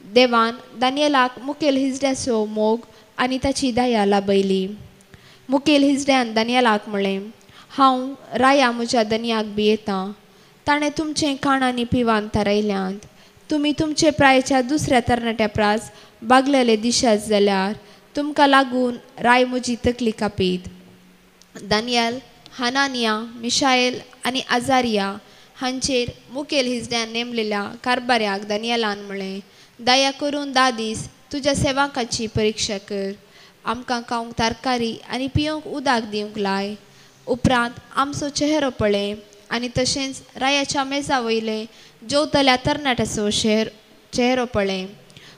देवान दानियेलाक मुखेल हिजड्याचो मोग आनी ताची दया लाभयली. मुखेल हिजड्यान दानियेलाक म्हणलें, हांव राया म्हज्या दनयाक भियेतां. ताणें तुमचें खाण आनी पिवान थारायल्यांत. तुमी तुमचे प्रायेच्या दुसऱ्या तरणाट्या प्रास बागलेले दिशात जाल्यार तुमकां लागून राय म्हजी तकली कापीत. दानियल, हनानिया, मिशाएल आनी आजारिया हांचेर मुखेल हिजड्यान नेमलेल्या कारभाऱ्याक दानियेलान म्हणलें, दया करून 10 दीस तुज्या सेवकाची परिक्षा कर. आमकां खावंक तरकारी आनी पिवंक उदक दिवंक लाय. उपरांत आमचो चेहरो पळय आनी तशेंच रायाच्या मेजा वयले जेवतल्या तरणाट्याचो चेहरो पळय.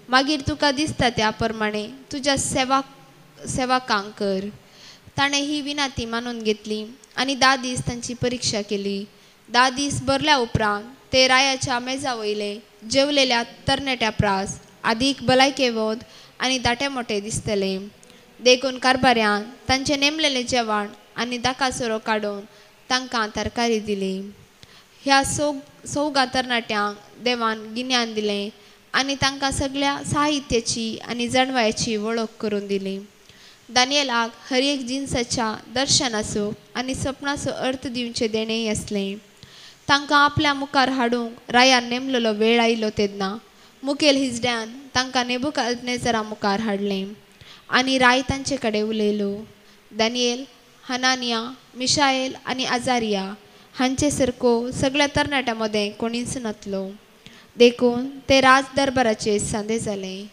मागीर तुका दिसता त्या प्रमाणे तुज्या सेवकांक कर. ताणें ही विनंती मानून घेतली आनी 10 दीस तांची परिक्षा केली. 10 दीस भरल्या उपरांत ते रायाच्या मेजा वयले जेवलेल्या तरणाट्या प्रास आदीक भलायकेवंत आनी दाटे मोठे दिसतले. देखून कारभाऱ्यान तांचे नेमलेले जेवण आनी दाकासरो काडून तांकां तरकारी दिली. ह्या सौगा तरणाट्यांक देवान गिन्यान दिलें आनी तांकां सगळ्या साहित्याची आनी जणवायाची वळख करून दिली. दानियेलाक हर एक जिन्साच्या दर्शनाचो आनी सपनाचो अर्थ दिवचे देणेय असलें. तांकां आपल्या मुखार हाडूंक रायान नेमलेलो वेळ आयलो तेन्ना मुखेल हिजड्यान तांकां नेबुकादनेझरा मुखार हाडलें आनी राय तांचे कडेन उलयलो. दानियेल, हनानिया, मिशाएल आनी आजारिया हांचे सारको सगळ्या तरणाट्यां मदें कोणीच नासलो. देखून ते राज दरबाराचेर सांदे जाले.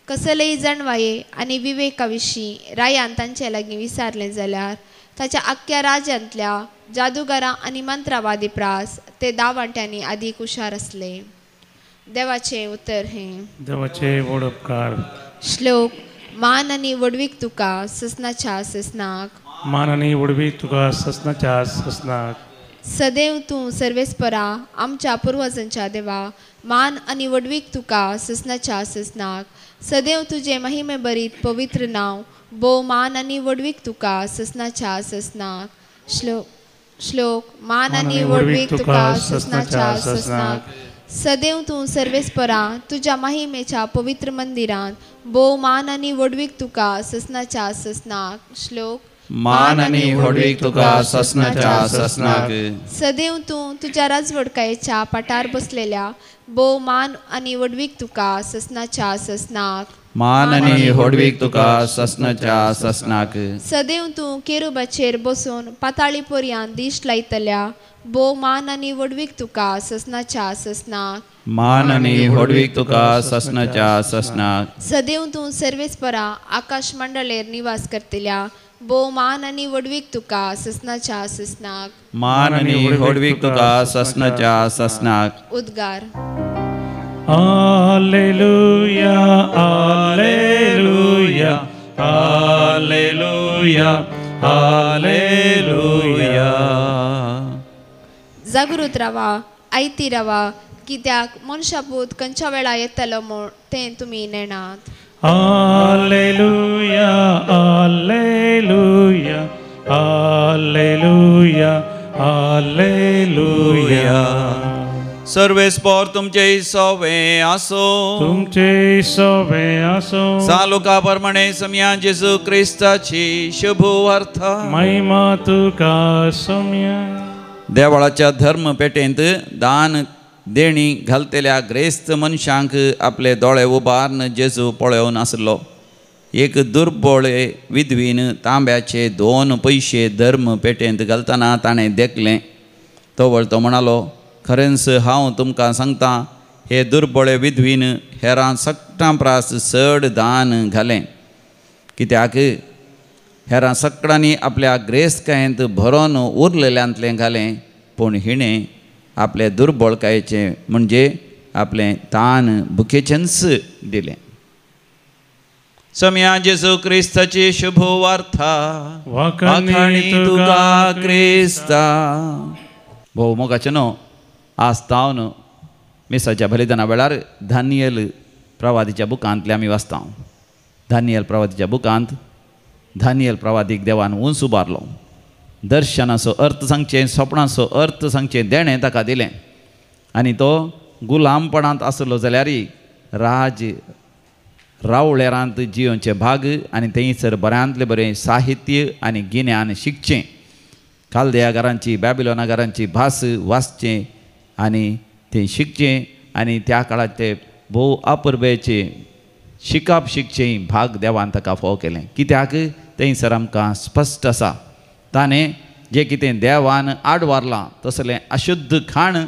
कसलेय जणवाये आनी विवेका विशीं रायान तांचे लागीं विचारलें जाल्यार ताच्या आख्ख्या राज्यांतल्या जादूगारां आनी मंत्रवादी प्रास ते 10 वांट्यांनी अदीक हुशार आसले. देवाचें उतर हें. देवाचे व्हड उपकार. श्लोक. मान आनी वडवीक तुका ससनाच्या ससनाक. मान आनी वडवीक तुका ससनाच्या ससनाक. सदैव तूं सर्वेस्परा आमच्या पुर्वजांच्या देवा. मान आनी वडवीक तुका ससनाच्या ससनाक. सदैव तुझे महिमे बरीत पवित्र नाव. भोव मान आनी वडवीक तुका ससनाच्या ससनाक. श्लोक. मान आनी वडवीक तुका ससनाच्या ससनाक. सदैव तूं सर्वेस्परा तुझ्या महिमेच्या पवित्र मंदिरांत. भोव मान आनी वडवीक तुका ससनाच्या ससनाक. श्लोक. मान आनी वडवीक तुका ससनाच्या ससनाक. सदैव तूं तुझ्या राजवडकायेच्या पाटार बसलेल्या. भोव मान आनी वडवीक तुका ससनाच्या ससनाक. मान आनी वडवीक तुका ससनाच्या ससनाक. सदैव तूं केरुबाचेर बसून पाताळी पर्यंत दिश्ट लायतल्या. भोव मान आनी वडवीक तुका ससनाच्या ससनाक. मान आनी वडवीक तुका ससनाच्या ससनाक. सदैव तूं सर्वेस्परा आकाश मंडळेर निवास करतल्या. भोव मान आनी वडवीक तुका ससनाच्या ससनाक. मान आनी वडवीक तुका ससनाच्या ससनाक. उद्गार. Hallelujah hallelujah hallelujah hallelujah. जागृत रावा, आयती रावा, कित्याक मनशापूत खंयच्या वेळा येतलो म्हूण तें तुमी नेणात. Hallelujah hallelujah hallelujah hallelujah. सर्वेस्पोर तुमचे सवे आसो तुमचे सवे असो सालुका प्रमाणे समया जेजू क्रिस्ताची शुभ अर्थ महिमा तुका सम्य देवळाच्या धर्म पेटेंत दान देणी घालतेल्या ग्रेस्त मनशांक आपले दोळे उबारन जेजू पळोवन आसलो. एक दुर्बळे विधवीन तांब्याचे 2 पैसे धर्म पेटेंत घालतना ताणें देखलें. तो तो म्हणालो, खरेंच हांव तुमकां सांगता, हे दुर्बळे विधवीन हेरां सगळ्यां प्रास चड दान घालें. कित्याक हेरां सगळ्यांनी आपल्या ग्रेस्तकायेंत भरोन उरलेल्यांतलें घालें, पूण हिणें आपले दुर्बळकायेचे म्हणजे आपलें तान भुकेचेंच दिलें. समया जेजू क्रिस्ताची शुभ वार्ता वाखाणी तुका क्रिस्ता. भोव मोगाचें न्हू, आस्तावन मिसाच्या बलिदाना वेळार दानियल प्रवादीच्या बुकांतले आमी वाचता. दानियल प्रवादीच्या बुकांत दानियल प्रवादीक देवान उंच उबारलो. दर्शनाचो अर्थ सांगचें, स्वप्नाचो अर्थ सांगचें देणें ताका दिलें. आनी तो गुलामपणांत आसलो जाल्यारय राज रावळेरांत जियोचे भाग आनी थंयसर बऱ्यांतलें बरें साहित्य आनी गिन्यान शिकचें. कालदेया घरांची बॅबिलोना घरांची भास वाचचें आनी तें शिकचें आनी त्या काळात ते भोव अपुर्बेचे शिकप शिकचें भाग देवान ताका फोव केलें. कित्याक थंयसर आमकां स्पश्ट आसा, ताणें जें कितें देवान आडवारलां तसलें अशुद्ध खाण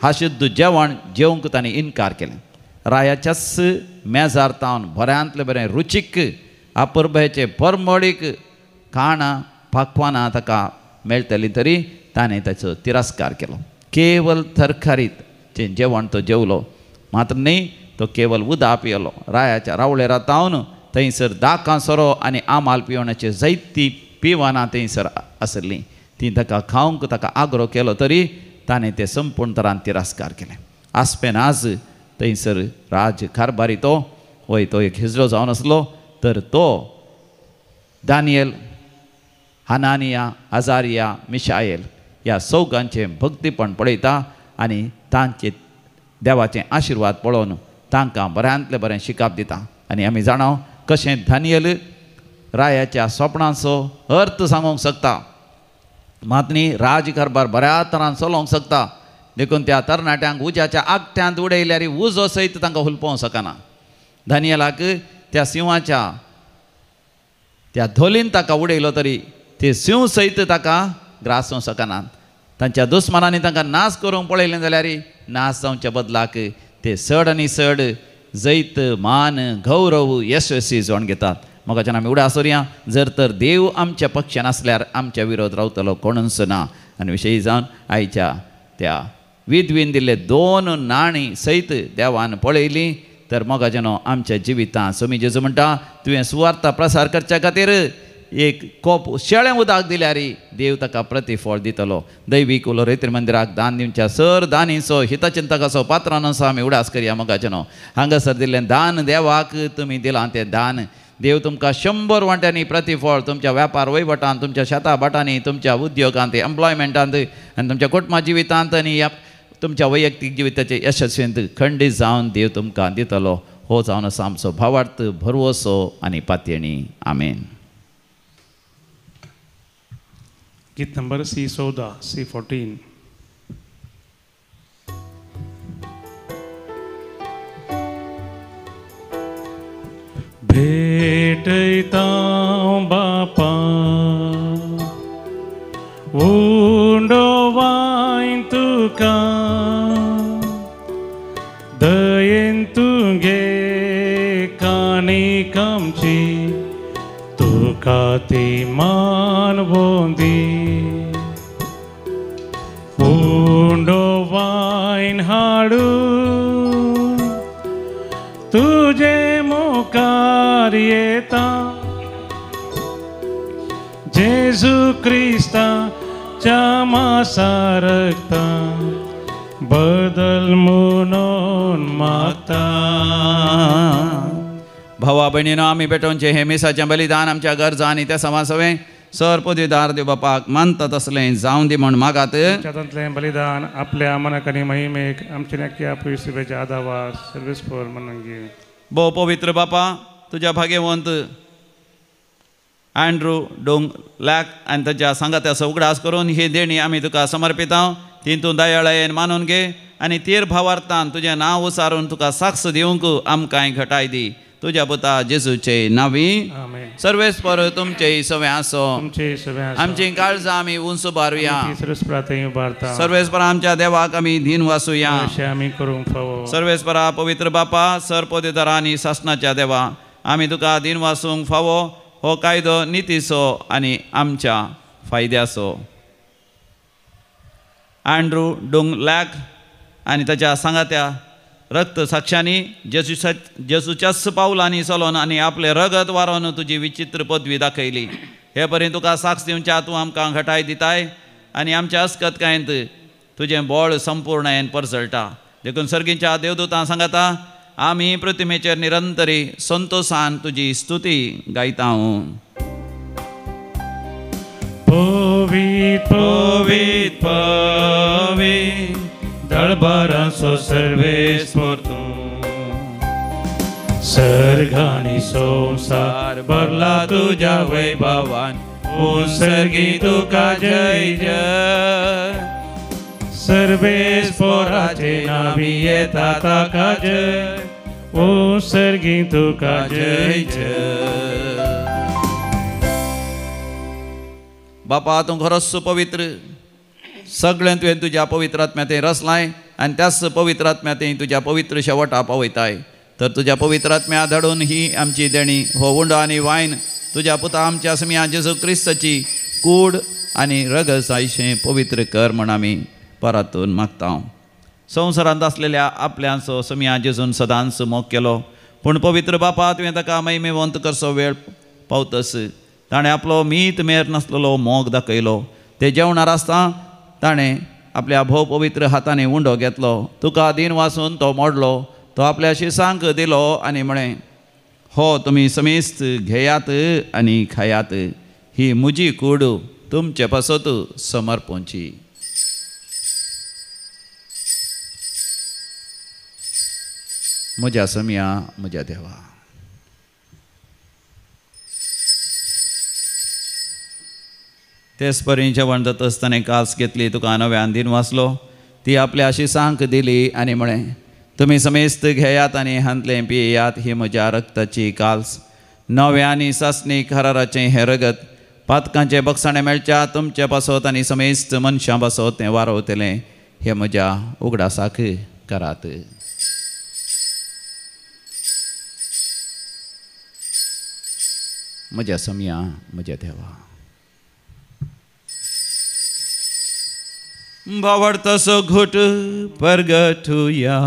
अशुद्ध जेवण जेवंक ताणें इन्कार केलें. रायाच्याच मेजार तावन बऱ्यांतलें बरें रुचीक अपुर्बेचे परमळीक खाणां पाकवानां ताका मेळटलीं तरी ताणें ताचो तिरस्कार केलो. केवल थरखारीत जें जेवण तो जेवलो, मात्र न्ही तो केवल उदक पियेलो. रायाच्या रावळेरा तावन थंयसर दाकां सोरो आनी आमाल पिवण्याची जायतीं पिवानां थंयसर आसलीं. तीं ताका खावंक ताका आग्रो केलो तरी ताणें तें संपूर्ण तरान तिरस्कार केलें. आसपेन आज थंयसर राज कारभारी तो वय तो एक हिजरो जावन आसलो, तर तो दानियल, हनानिया, अजारिया, मिशायल ह्या सौगांचें भक्तीपण पळयता आनी तांचे देवाचें आशिर्वाद पळोवन तांकां बऱ्यांतलें बरें शिकप दिता. आनी आमी जाणाव कशें दानियल रायाच्या स्वप्नाचो अर्थ सांगूंक शकता, मात न्ही राजकारभार बऱ्या तरान चलोवंक शकता. देखून त्या तरणाट्यांक उज्याच्या आगट्यांत उडयल्यार उजो सयत तांकां हुलपोवंक शकना. दानियेलाक त्या सिंहाच्या त्या धोलीन ताका उडयलो तरी ते सिंह सयत ताका ग्रासूंक शकनात. तांच्या दुस्मानांनी तांकां नाश करूंक पळयलें जाल्यार नाश जावच्या बदलाक ते चड आनी चड जैत मान गौरव यशस्वी जावन घेतात. मोगाच्यान आमी उडा आसुरया, जर तर देव आमच्या पक्षान आसल्यार आमच्या विरोध रावतलो कोणूच ना. आनी विशयी जावन आयच्या त्या विधवीन दिल्ले 2 नाणीं सयत देवान पळयलीं, तर मोगाच्यान आमच्या जिवितांत समी जेजू म्हणटा, तुवें सुवार्ता प्रसार करच्या खातीर एक कोप शेळें उदक दिल्यार देव ताका प्रतिफळ दितलो. दैवीक उलोरेत्र मंदिराक दान दिवच्या सर दानीचो हितचिंतक असो पात्रान असो आमी उडास करया. मोगाच्यान हांगासर दिल्लें दान देवाक तुमी दिलां तें दान देव तुमकां 100 वांट्यांनी प्रतिफळ तुमच्या वेपार वैवटांत, तुमच्या शेता भाटांनी, तुमच्या उद्योगांत, एम्प्लॉयमेंटांत आनी तुमच्या कुटुंबा जिवितांत आनी तुमच्या वैयक्तीक जिविताचे यशस्वींत खंडीत जावन देव तुमकां दितलो. हो जावन आसा आमचो भावार्थ, भरवोसो आनी पातयणी. आमेन. गीत नंबर C14 C14. भेटैता बापा उंडोवाइन तुका दयेन तुगे कानीक आमची तुका ती मानवोंदी उंडोवाइन हाडू तुझे मुखार येता जेजू क्रिस्ताच्या मासा रक्ता बदल म्हणून मागता. भावा भयणीनो, आमी भेटोवचें हें मिसाचें बलिदान आमच्या गरजा आनी त्या समासवें सर पदवीदार देव बापाक मानता तसलें जावं दी म्हण मागात. त्यातले बलिदान आपल्या मनाक आनी महिमेक आमचे नक्की शुभेच्छा आदावा सर्वीस फोर म्हणून घे. भोव पवित्र बापा तुज्या भाग्यवंत अँड्रू डोंग लॅक आनी ताच्या सांगात्याचो उगडास करून ही देणी आमी तुका समर्पिता. ती तूं दयाळायेन मानून घे आनी तीर भावार्थान तुजें नांव उसारून तुका साक्ष दिवंक आमकांय घटाय दी. तुज्या पुता जेजूचे नांवी आमेन. सर्वेस्पर तुमचे सवे आसो. तुमचे सगळे आमची काळजां आमी उंच बारुया. सरस्प्रातय उबारता सर्वेस्परा आमच्या देवाक आमी दिन वासुया. अशें आमी करूंक फावो. सर्वेस्परा पवित्र बापा सर पदवीदारांनी शासनाच्या देवा आमी तुका दिन वासूंक फावो. हो कायदो नितीचो आनी आमच्या फायद्याचो. अँड्रू डोंग लॅक आनी ताच्या सांगात्या रक्त साक्षांनी जेजूच्याच पावलांनी चलोन आनी आपले रगत वारोन तुजी विचित्र पदवी दाखयली. हे पर्यंत तुका साक्ष दिवच्या तूं आमकां घटाय दिताय आनी आमच्या अस्कतकायेंत तुजें बळ संपूर्णयेन परसळटा. देखून सर्गीच्या देवदूतां सांगाता आमी प्रतिमेचेर निरंतरी संतोषान तुजी स्तुती गायता. पवित पवित पवित दळबारांचो सर्वेस्पर तूं. सर्ग आनी संसार भरला तुज्या वैभवान. सर्गी तुका जय जय. सर्वेस्पराचे नावी येता ताका जय. सर्गी तुका जय जय. बापा तूं खरोच पवित्र. सगळें तुवें तुज्या पवित्र आत्म्यातें रचलाय आनी त्याच पवित्र आत्म्यातें तुज्या पवित्र शेवटा पावयताय. तर तुज्या पवित्र आत्म्या धाडून ही आमची देणी हो उंडो आनी वायन तुज्या पुता आमच्या समिया जेजू क्रिस्ताची कूड आनी रगसायशें पवित्र कर म्हण आमी परतून मागता. संवसारांत आसलेल्या आपल्याचो समिया जेजून सदांच मोग केलो. पूण पवित्र बापा तुवें ताका महिमेवंत करचो वेळ पावतस ताणें आपलो मीत मेर नासलेलो मोग दाखयलो. ते जेवणार आसता ताणें आपल्या भोव पवित्र हातांनी उंडो घेतलो. तुका दिन वाचून तो मोडलो. तो आपल्या शिसांक दिलो आनी म्हळें हो तुमी समेस्त घेयात आनी खायात. ही म्हजी कूड तुमचे पासत समर्पोवची. म्हज्या समिया म्हज्या देवा. तेच परी जेवण जाता आसतना कास घेतली तुका नव्यान दिन वाचलो. ती आपल्या शिसांक दिली आनी म्हळें तुमी समेस्त घेयात आनी हांतलें पियेयात. ही म्हज्या रक्ताची काल्स नव्यानी सासणीक हराराचें हें रगत. पातकांचे बक्षाणें मेळच्या तुमचे पासत आनी समेस्त मनशां पासत तें वारोवतलें. हे म्हज्या उगडासाक करात. म्हज्या समिया म्हज्या देवा. भावार्थाचो घोट परगटुया.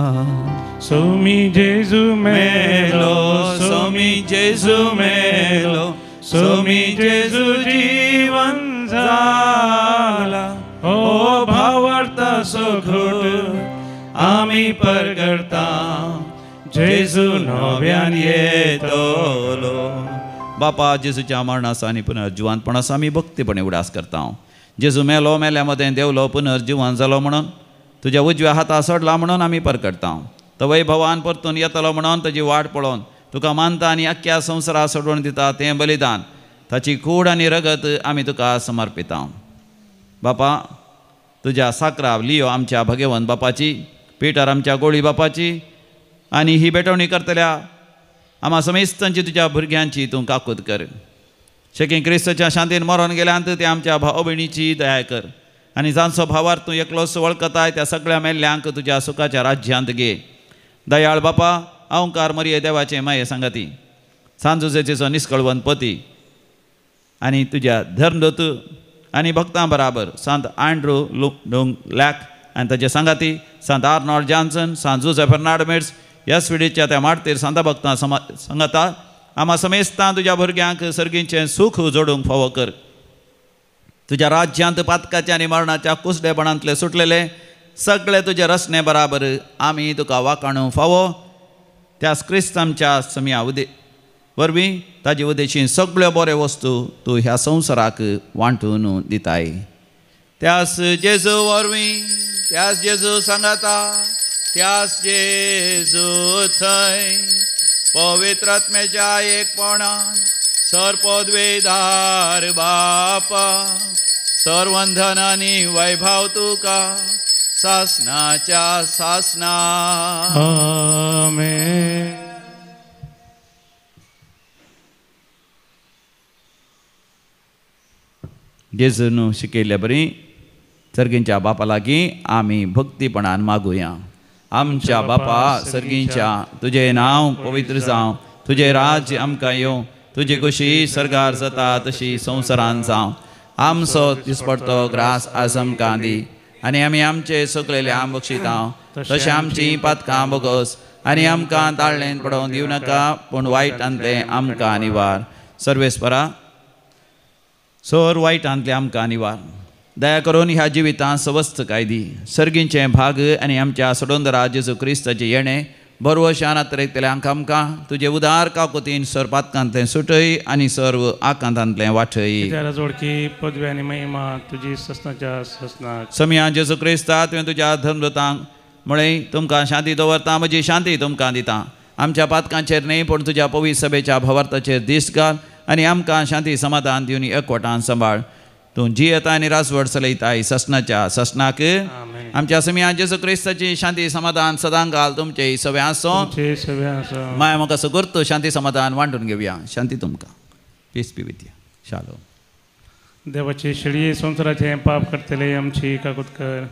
सोमी जेजू मेलो. सोमी जेजू मेलो. सोमी जेजू जीवन जाला. ओ भावार्थाचो घोट आमी परगडता. जेजू नव्यान येतलो. बापा जेजूच्या मरणाचो आनी पुनर्जिवांतपणाचो आमी भक्तीपणे उडास करता. जेजू मेलो मेल्या मदें देवलो पुनर्जिवान जालो म्हणून तुज्या उजव्या हाता सोडला म्हणून आमी परकडटा. तो वैभवान परतून येतलो म्हणून ताची वाट पळोवन तुका मानता आनी आख्ख्या संवसारा सोडून दिता तें बलिदान ताची कूड आनी रगत आमी तुका समर्पिता. बापा तुज्या साकराव लियो आमच्या भगवंत बापाची. पिटर आमच्या गोळी बापाची आनी ही बेटवणी करतल्या आम्हा समेस्तांची तुज्या भुरग्यांची तूं काकूत कर. शेकीं क्रिस्ताच्या शांतीन मरोन गेल्यांत ते आमच्या भाव भयणीची दया कर आनी जांचो भावार्थ तूं एकलोच वळखताय त्या सगळ्या मेल्ल्यांक तुज्या सुखाच्या राज्यांत घे. दयाळ बापा अवंकार मरिये देवाचे माये सांगाती सांजुजेचो निश्कळवंत पती आनी तुज्या धर्मदूत आनी भक्तां बराबर सांत अँड्रू डोंग लॅक आनी ताचे सांगाती सांत आर्नॉल्ड जॉन्सन सांत जोसेफ फर्नांडो ह्या स्विडीच्या त्या मारतेर सांत भक्तां सांगता आम्हा समेस्तां तुज्या भुरग्यांक सर्गीचें सूख जोडूंक फावो कर. तुज्या राज्यांत पातकाच्या आनी मरणाच्या कुसडेपणांतले सुटलेले सगळे तुजे रचने बराबर आमी तुका वाखाणूंक फावो. त्या क्रिस्त आमच्या समिया वरवीं ताजे उद्देशीं सगळ्यो बऱ्यो वस्तू तूं ह्या संवसाराक वांटून दिताय. त्यास जेजू वरवीं त्यास जेजू सांगाता त्यास जेजू थंय पवित्र आत्म्याच्या एकपणान सर्पद्वेदार बापा सर्वंधन आनी वैभव तुका सासनाच्या सासना. आमेन. जेजून शिकयल्या बरी सर्गींच्या बापा लागीं आमी भक्तीपणान मागुया. आमच्या बापा सर्गींच्या तुजें नांव पवित्र जावं, तुजें राज्य आमकां येवं, तुजी कुशी सर्गार जाता तशी संवसारान जावं. आमचो दिसपडटो ग्रास आज आमकां दी आनी आमी आमचे सकलेले आम बक्षिता तशें आमची पातकां बोगोस आनी आमकां ताळणेन पडोवन दिवं नाका पूण वायटांतलें आमकां निवार. सर्वेस्परा सोर वायटांतलें आमकां निवार. दया करून ह्या जिवितांत सवस्थ कायदी सर्गींचे भाग आनी आमच्या सोडोंदरा जेजू क्रिस्ताचे येणे बरवशान आतरयतल्यांक आमकां तुजे उदार काकुतीन सर पातकांतलें सुटय आनी सर्व आकांतांतलें वाटय. जोडकी पदवी आनी महिमा तुजी ससनाच्या ससनाक. समया जेजू क्रिस्ता तुवें तुज्या धर्मदूतांक म्हळें तुमकां शांती दवरता म्हजी शांती तुमकां दिता. आमच्या पातकांचेर न्ही पूण तुज्या पवित्र सभेच्या भवार्थाचेर दीस घाल आनी आमकां शांती समाधान दिवन एकवटान सांबाळ. तूं जियेता आनी रासवड चलयताय ससनाच्या ससनाक. आमच्या समिया जेजू क्रिस्ताची शांती समाधान सदां घाल तुमचे सगळे आसो. माय म्हाका सगुर्त शांती समाधान वांटून घेवया. शांती तुमकां. Peace be with you. शालो. देवाचे शेळये संवसाराचे पाप करतले आमची काकूत कर.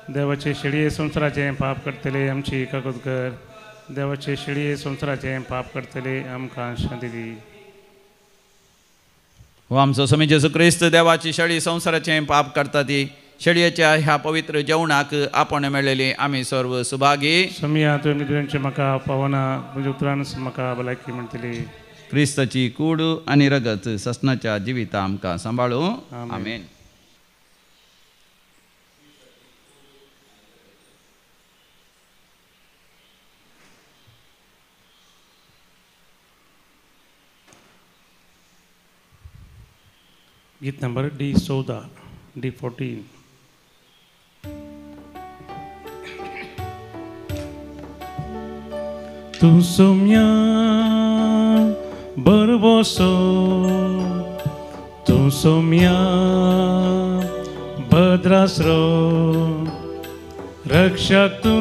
देवाचे शेळये संवसाराचे पाप करतले आमची काकूत कर. देवाचे शेळये संवसाराचे पाप करतले आमकां शांती दी. हो आमचो समी जेजू क्रिस्त देवाची शेळी संवसाराचें पाप करता ती शेळयेच्या ह्या पवित्र जेवणाक आपण मेळलेली आमी सर्व सुभागी. समिया तुवें तुमचे म्हाका पावना तुज्या उतरान म्हाका भलायकी म्हणटली. क्रिस्ताची कूड आनी रगत ससनाच्या जिविता आमकां सांबाळू. आमेन. गीत नंबर D14 D14. तू सोम्या बरबोसो तू सोम्या भद्रासरो रक्षक तू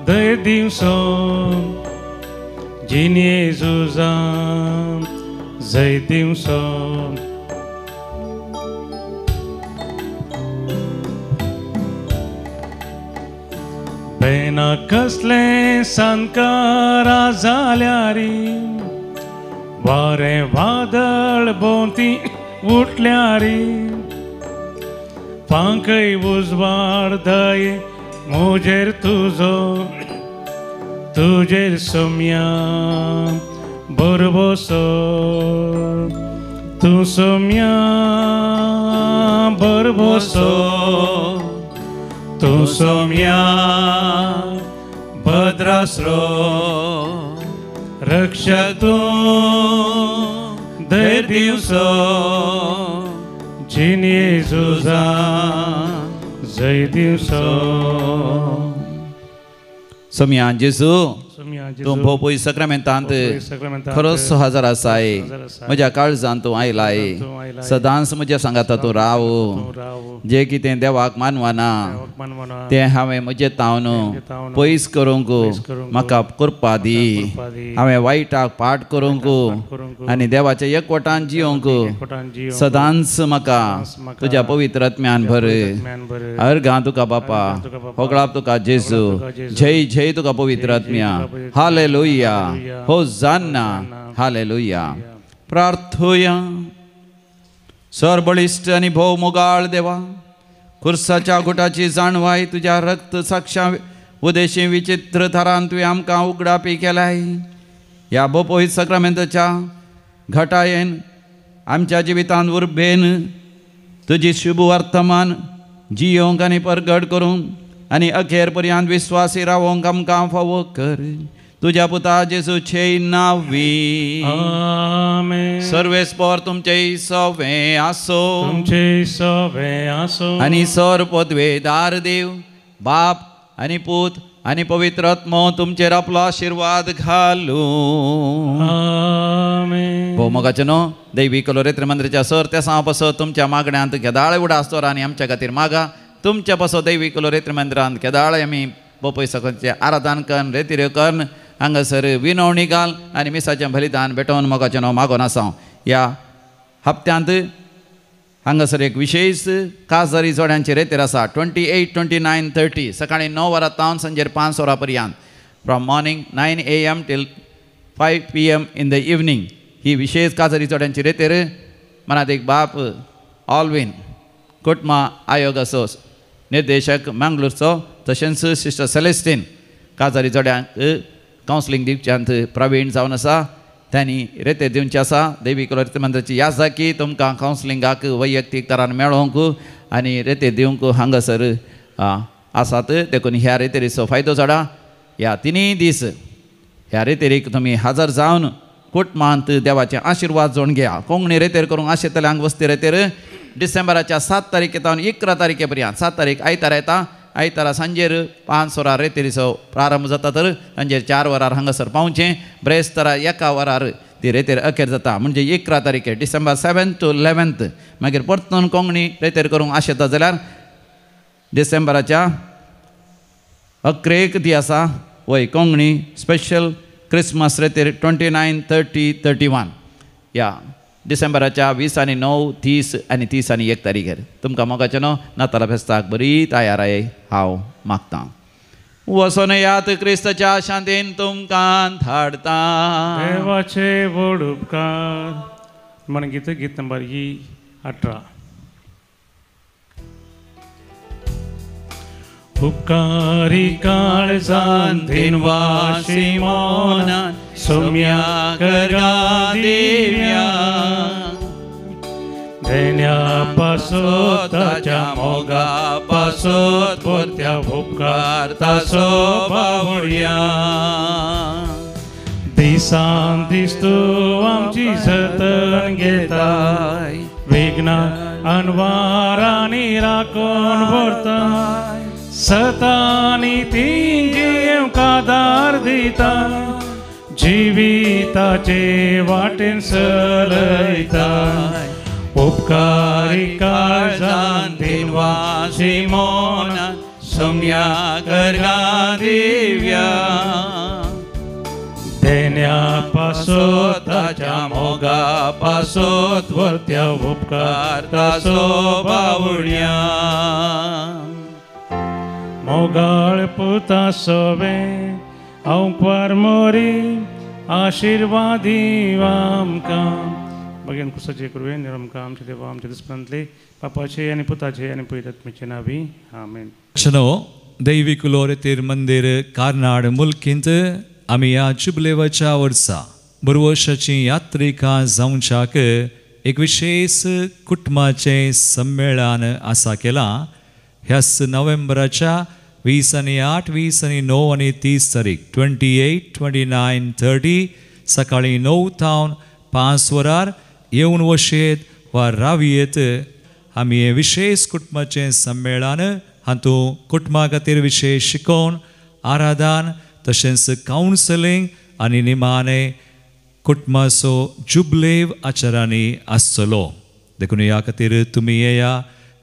दय दिवसो जिने जुजा जय दिवसो. बेना कसले सांकारा जाल्यारी वारे वादळ भोंवती उठल्यारी पांखय उजवाड दय मुजेर तुजेर सोम्या बरबोसो तू सोम्या बरबोसो तू सोम्या भद्रासरो रक्षक तू दय दिवसो जिने जुजा जय दिवसो. समिया जेजू तूं भोव पयस सक्रामेंतांत खरोच सहजार आसाय. म्हज्या काळजांत तूं आयलाय. सदांच म्हज्या सांगाता तूं राव. जें कितें देवाक मानवाना तें हांवें म्हजें तावन पयस करूंक म्हाका कृपा दी. हांवें वायटाक पाट करूंक आनी देवाच्या एकवटान जियोंक सदांच म्हाका तुज्या पवित्र आत्म्यान भर. अर्गां तुका बापा होगळाप तुका जेजू. जय जय तुका पवित्र आत्म्या. Hallelujah hosanna hallelujah. प्रार्थोया. सर बळिश्ट आनी भोव मोगाळ देवा खुर्साच्या घुटाची जाणवाय तुज्या रक्त साक्षा उदेशी विचित्र थरान तुवें आमकां उगडापी केलाय. ह्या बोपोहीत सक्रामेंताच्या घटायेन आमच्या जिवितांत उर्बेन तुजी शुभ वर्तमान जियोंक आनी परगट करूंक आनी अखेर पर्यंत विस्वासी रावोंक आमकां फावो कर. तुझ्या पुता जेजूचे नावी आमेन. सर्वेस्पर तुमचे सवे आसो तुमचे सवे आसो आणि सर पदवेदार देव बाप आणि पूत आणि पवित्र आत्मो तुमचेर आपलो आशीर्वाद घालू. आमेन. भोव मोगाचे न्हू दैवी कलोरेत्र मंदिराच्या सर त्या सांग पासो तुमच्या मागण्यांत केदाळ उडा आसतो आनी आमच्या खातीर मागा तुमच्या पासो दैवी कलोरेत्र मंदिरांत केदाळ आमी भोव पयसाचे आराधन करून रेतिऱ्यो करून हांगासर विनवणी घाल आनी मिसाचें बलिदान भेटोवन मोगाचें न्हू मागोन आसा. ह्या हप्त्यांत हांगासर एक विशेष काजरी जोड्यांचे रेतीर आसा 28, 29, 30 सकाळीं 9 वरां तावन सांजेर 5 वरां पर्यंत from morning 9 AM till 5 PM in the evening. ही विशेष काजरी जोड्यांची रेतीर मनात एक बाप ऑल्विन कुटमा आयोग असो निर्देशक मंगळूरचो तशेंच सिस्टर सेलेस्टीन काजरी जोड्यांक कावन्सिलींग दिवच्यांत प्रवीण जावन आसा. त्यांनी रेते दिवचे आसा. दैवी कलोरेत्र मंदिराची याद जा की तुमकां कावन्सिलिंगाक वैयक्तीक तरान मेळोवंक आनी रेते दिवंक हांगासर आसात. देखून ह्या रेतेरीचो फायदो जोडा. ह्या तिनूय दीस ह्या रेतेरीक तुमी हजर जावन कुटुंबांत देवाचें आशिर्वाद जोडून घेया. कोंकणी रेतेर करूंक आशिल्ल्यांक वस्ती रेतेर डिसेंबराच्या 7 तारखेतावन 11 तारखे पर्यंत 7 तारीख आयतार येता. आयतारा सांजेर 5 वरार रेतेरीचो प्रारंभ जाता तर सांजेर 4 वरार हांगासर पावचें. ब्रेस्तारा 1 वरार ती रेतेर अखेर जाता म्हणजे 11 तारखे डिसेंबर 7 to 11. मागीर परतून कोंकणी रेतेर करूंक आशेता जाल्यार डिसेंबराच्या 11 ती आसा वय कोंकणी स्पेशल क्रिसमस रेतेर 29, 30, 31 या डिसेंबराच्या 20 आणि 9, 30 आणि 30 आणि 1 तारखेर तुमकां मोगाचें न्हू नाताळा फेस्ताक बरी तयाराय हांव मागतां. वसोन यात क्रिस्ताच्या शांतीन तुमकां धाडता. देवाचे व्हड उपकार. मन गीत नंबर 18. उपकारी काळजान दिनवासी मोनान सोम्या करा देव्या देण्या पासोत ताच्या मोगा पासोत पोरत्या उपकार तासो बावळ्या दिसान दिस तूं आमची जतन घेताय विघ्ना अनवारांनी राखून व्हरताय सतानी ती जीव कादार दिता जिविताचे वाटेन चलयता उपकारी काळजान दिनवासी मोनान सोम्या गर्गा दिव्या देण्या पासोत ताच्या मोगा पासोत वर्त्या उपकार तासो बावळ्या मोगाळ पुता सोवे औंकवार मोरी आशीर्वादी आमकां भगवान कुसाचे करुवे निरमकां आमचे देवा आमचे दिसपंतले पापाचे आनी पुताचे आनी पवित्रात्म्याचे नावी आमेन. चलो दैवीक लोरेतेर मंदिर कार्नाड मुल्कींत आमी ह्या जुबलेवाच्या वर्सा बरवर्साची यात्रिका जावच्याक एक विशेष कुटुंबाचें संमेलन आसा केलां. ह्या नोव्हेंबराच्या 20 आणि 8, 20 आणि 9 आणि 30 तारीख 28, 29, 30 सकाळी 9 तावन 5 वरार येवन वशेत वा रावयेत आमी हे विशेष कुटुंबाचें संमेलन हातूंत कुटुंबा खातीर विशेष शिकोवन आराधन तशेंच कावन्सिलींग आनी निमाणे कुटुंबाचो जुबलेव आचारांनी आसतलो. देखून ह्या खातीर तुमी येया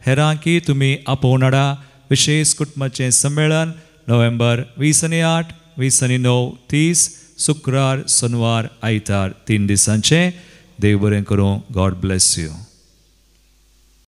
हेरांकी तुमी आपोवन हाडा. विशेष कुटुंबाचें संमेलन नोव्हेंबर 20 आणि 8, 20 आणि 9, 30 शुक्रार, सोनवार, आयतार 3 दिसांचें. देव बरें करूं. God bless you.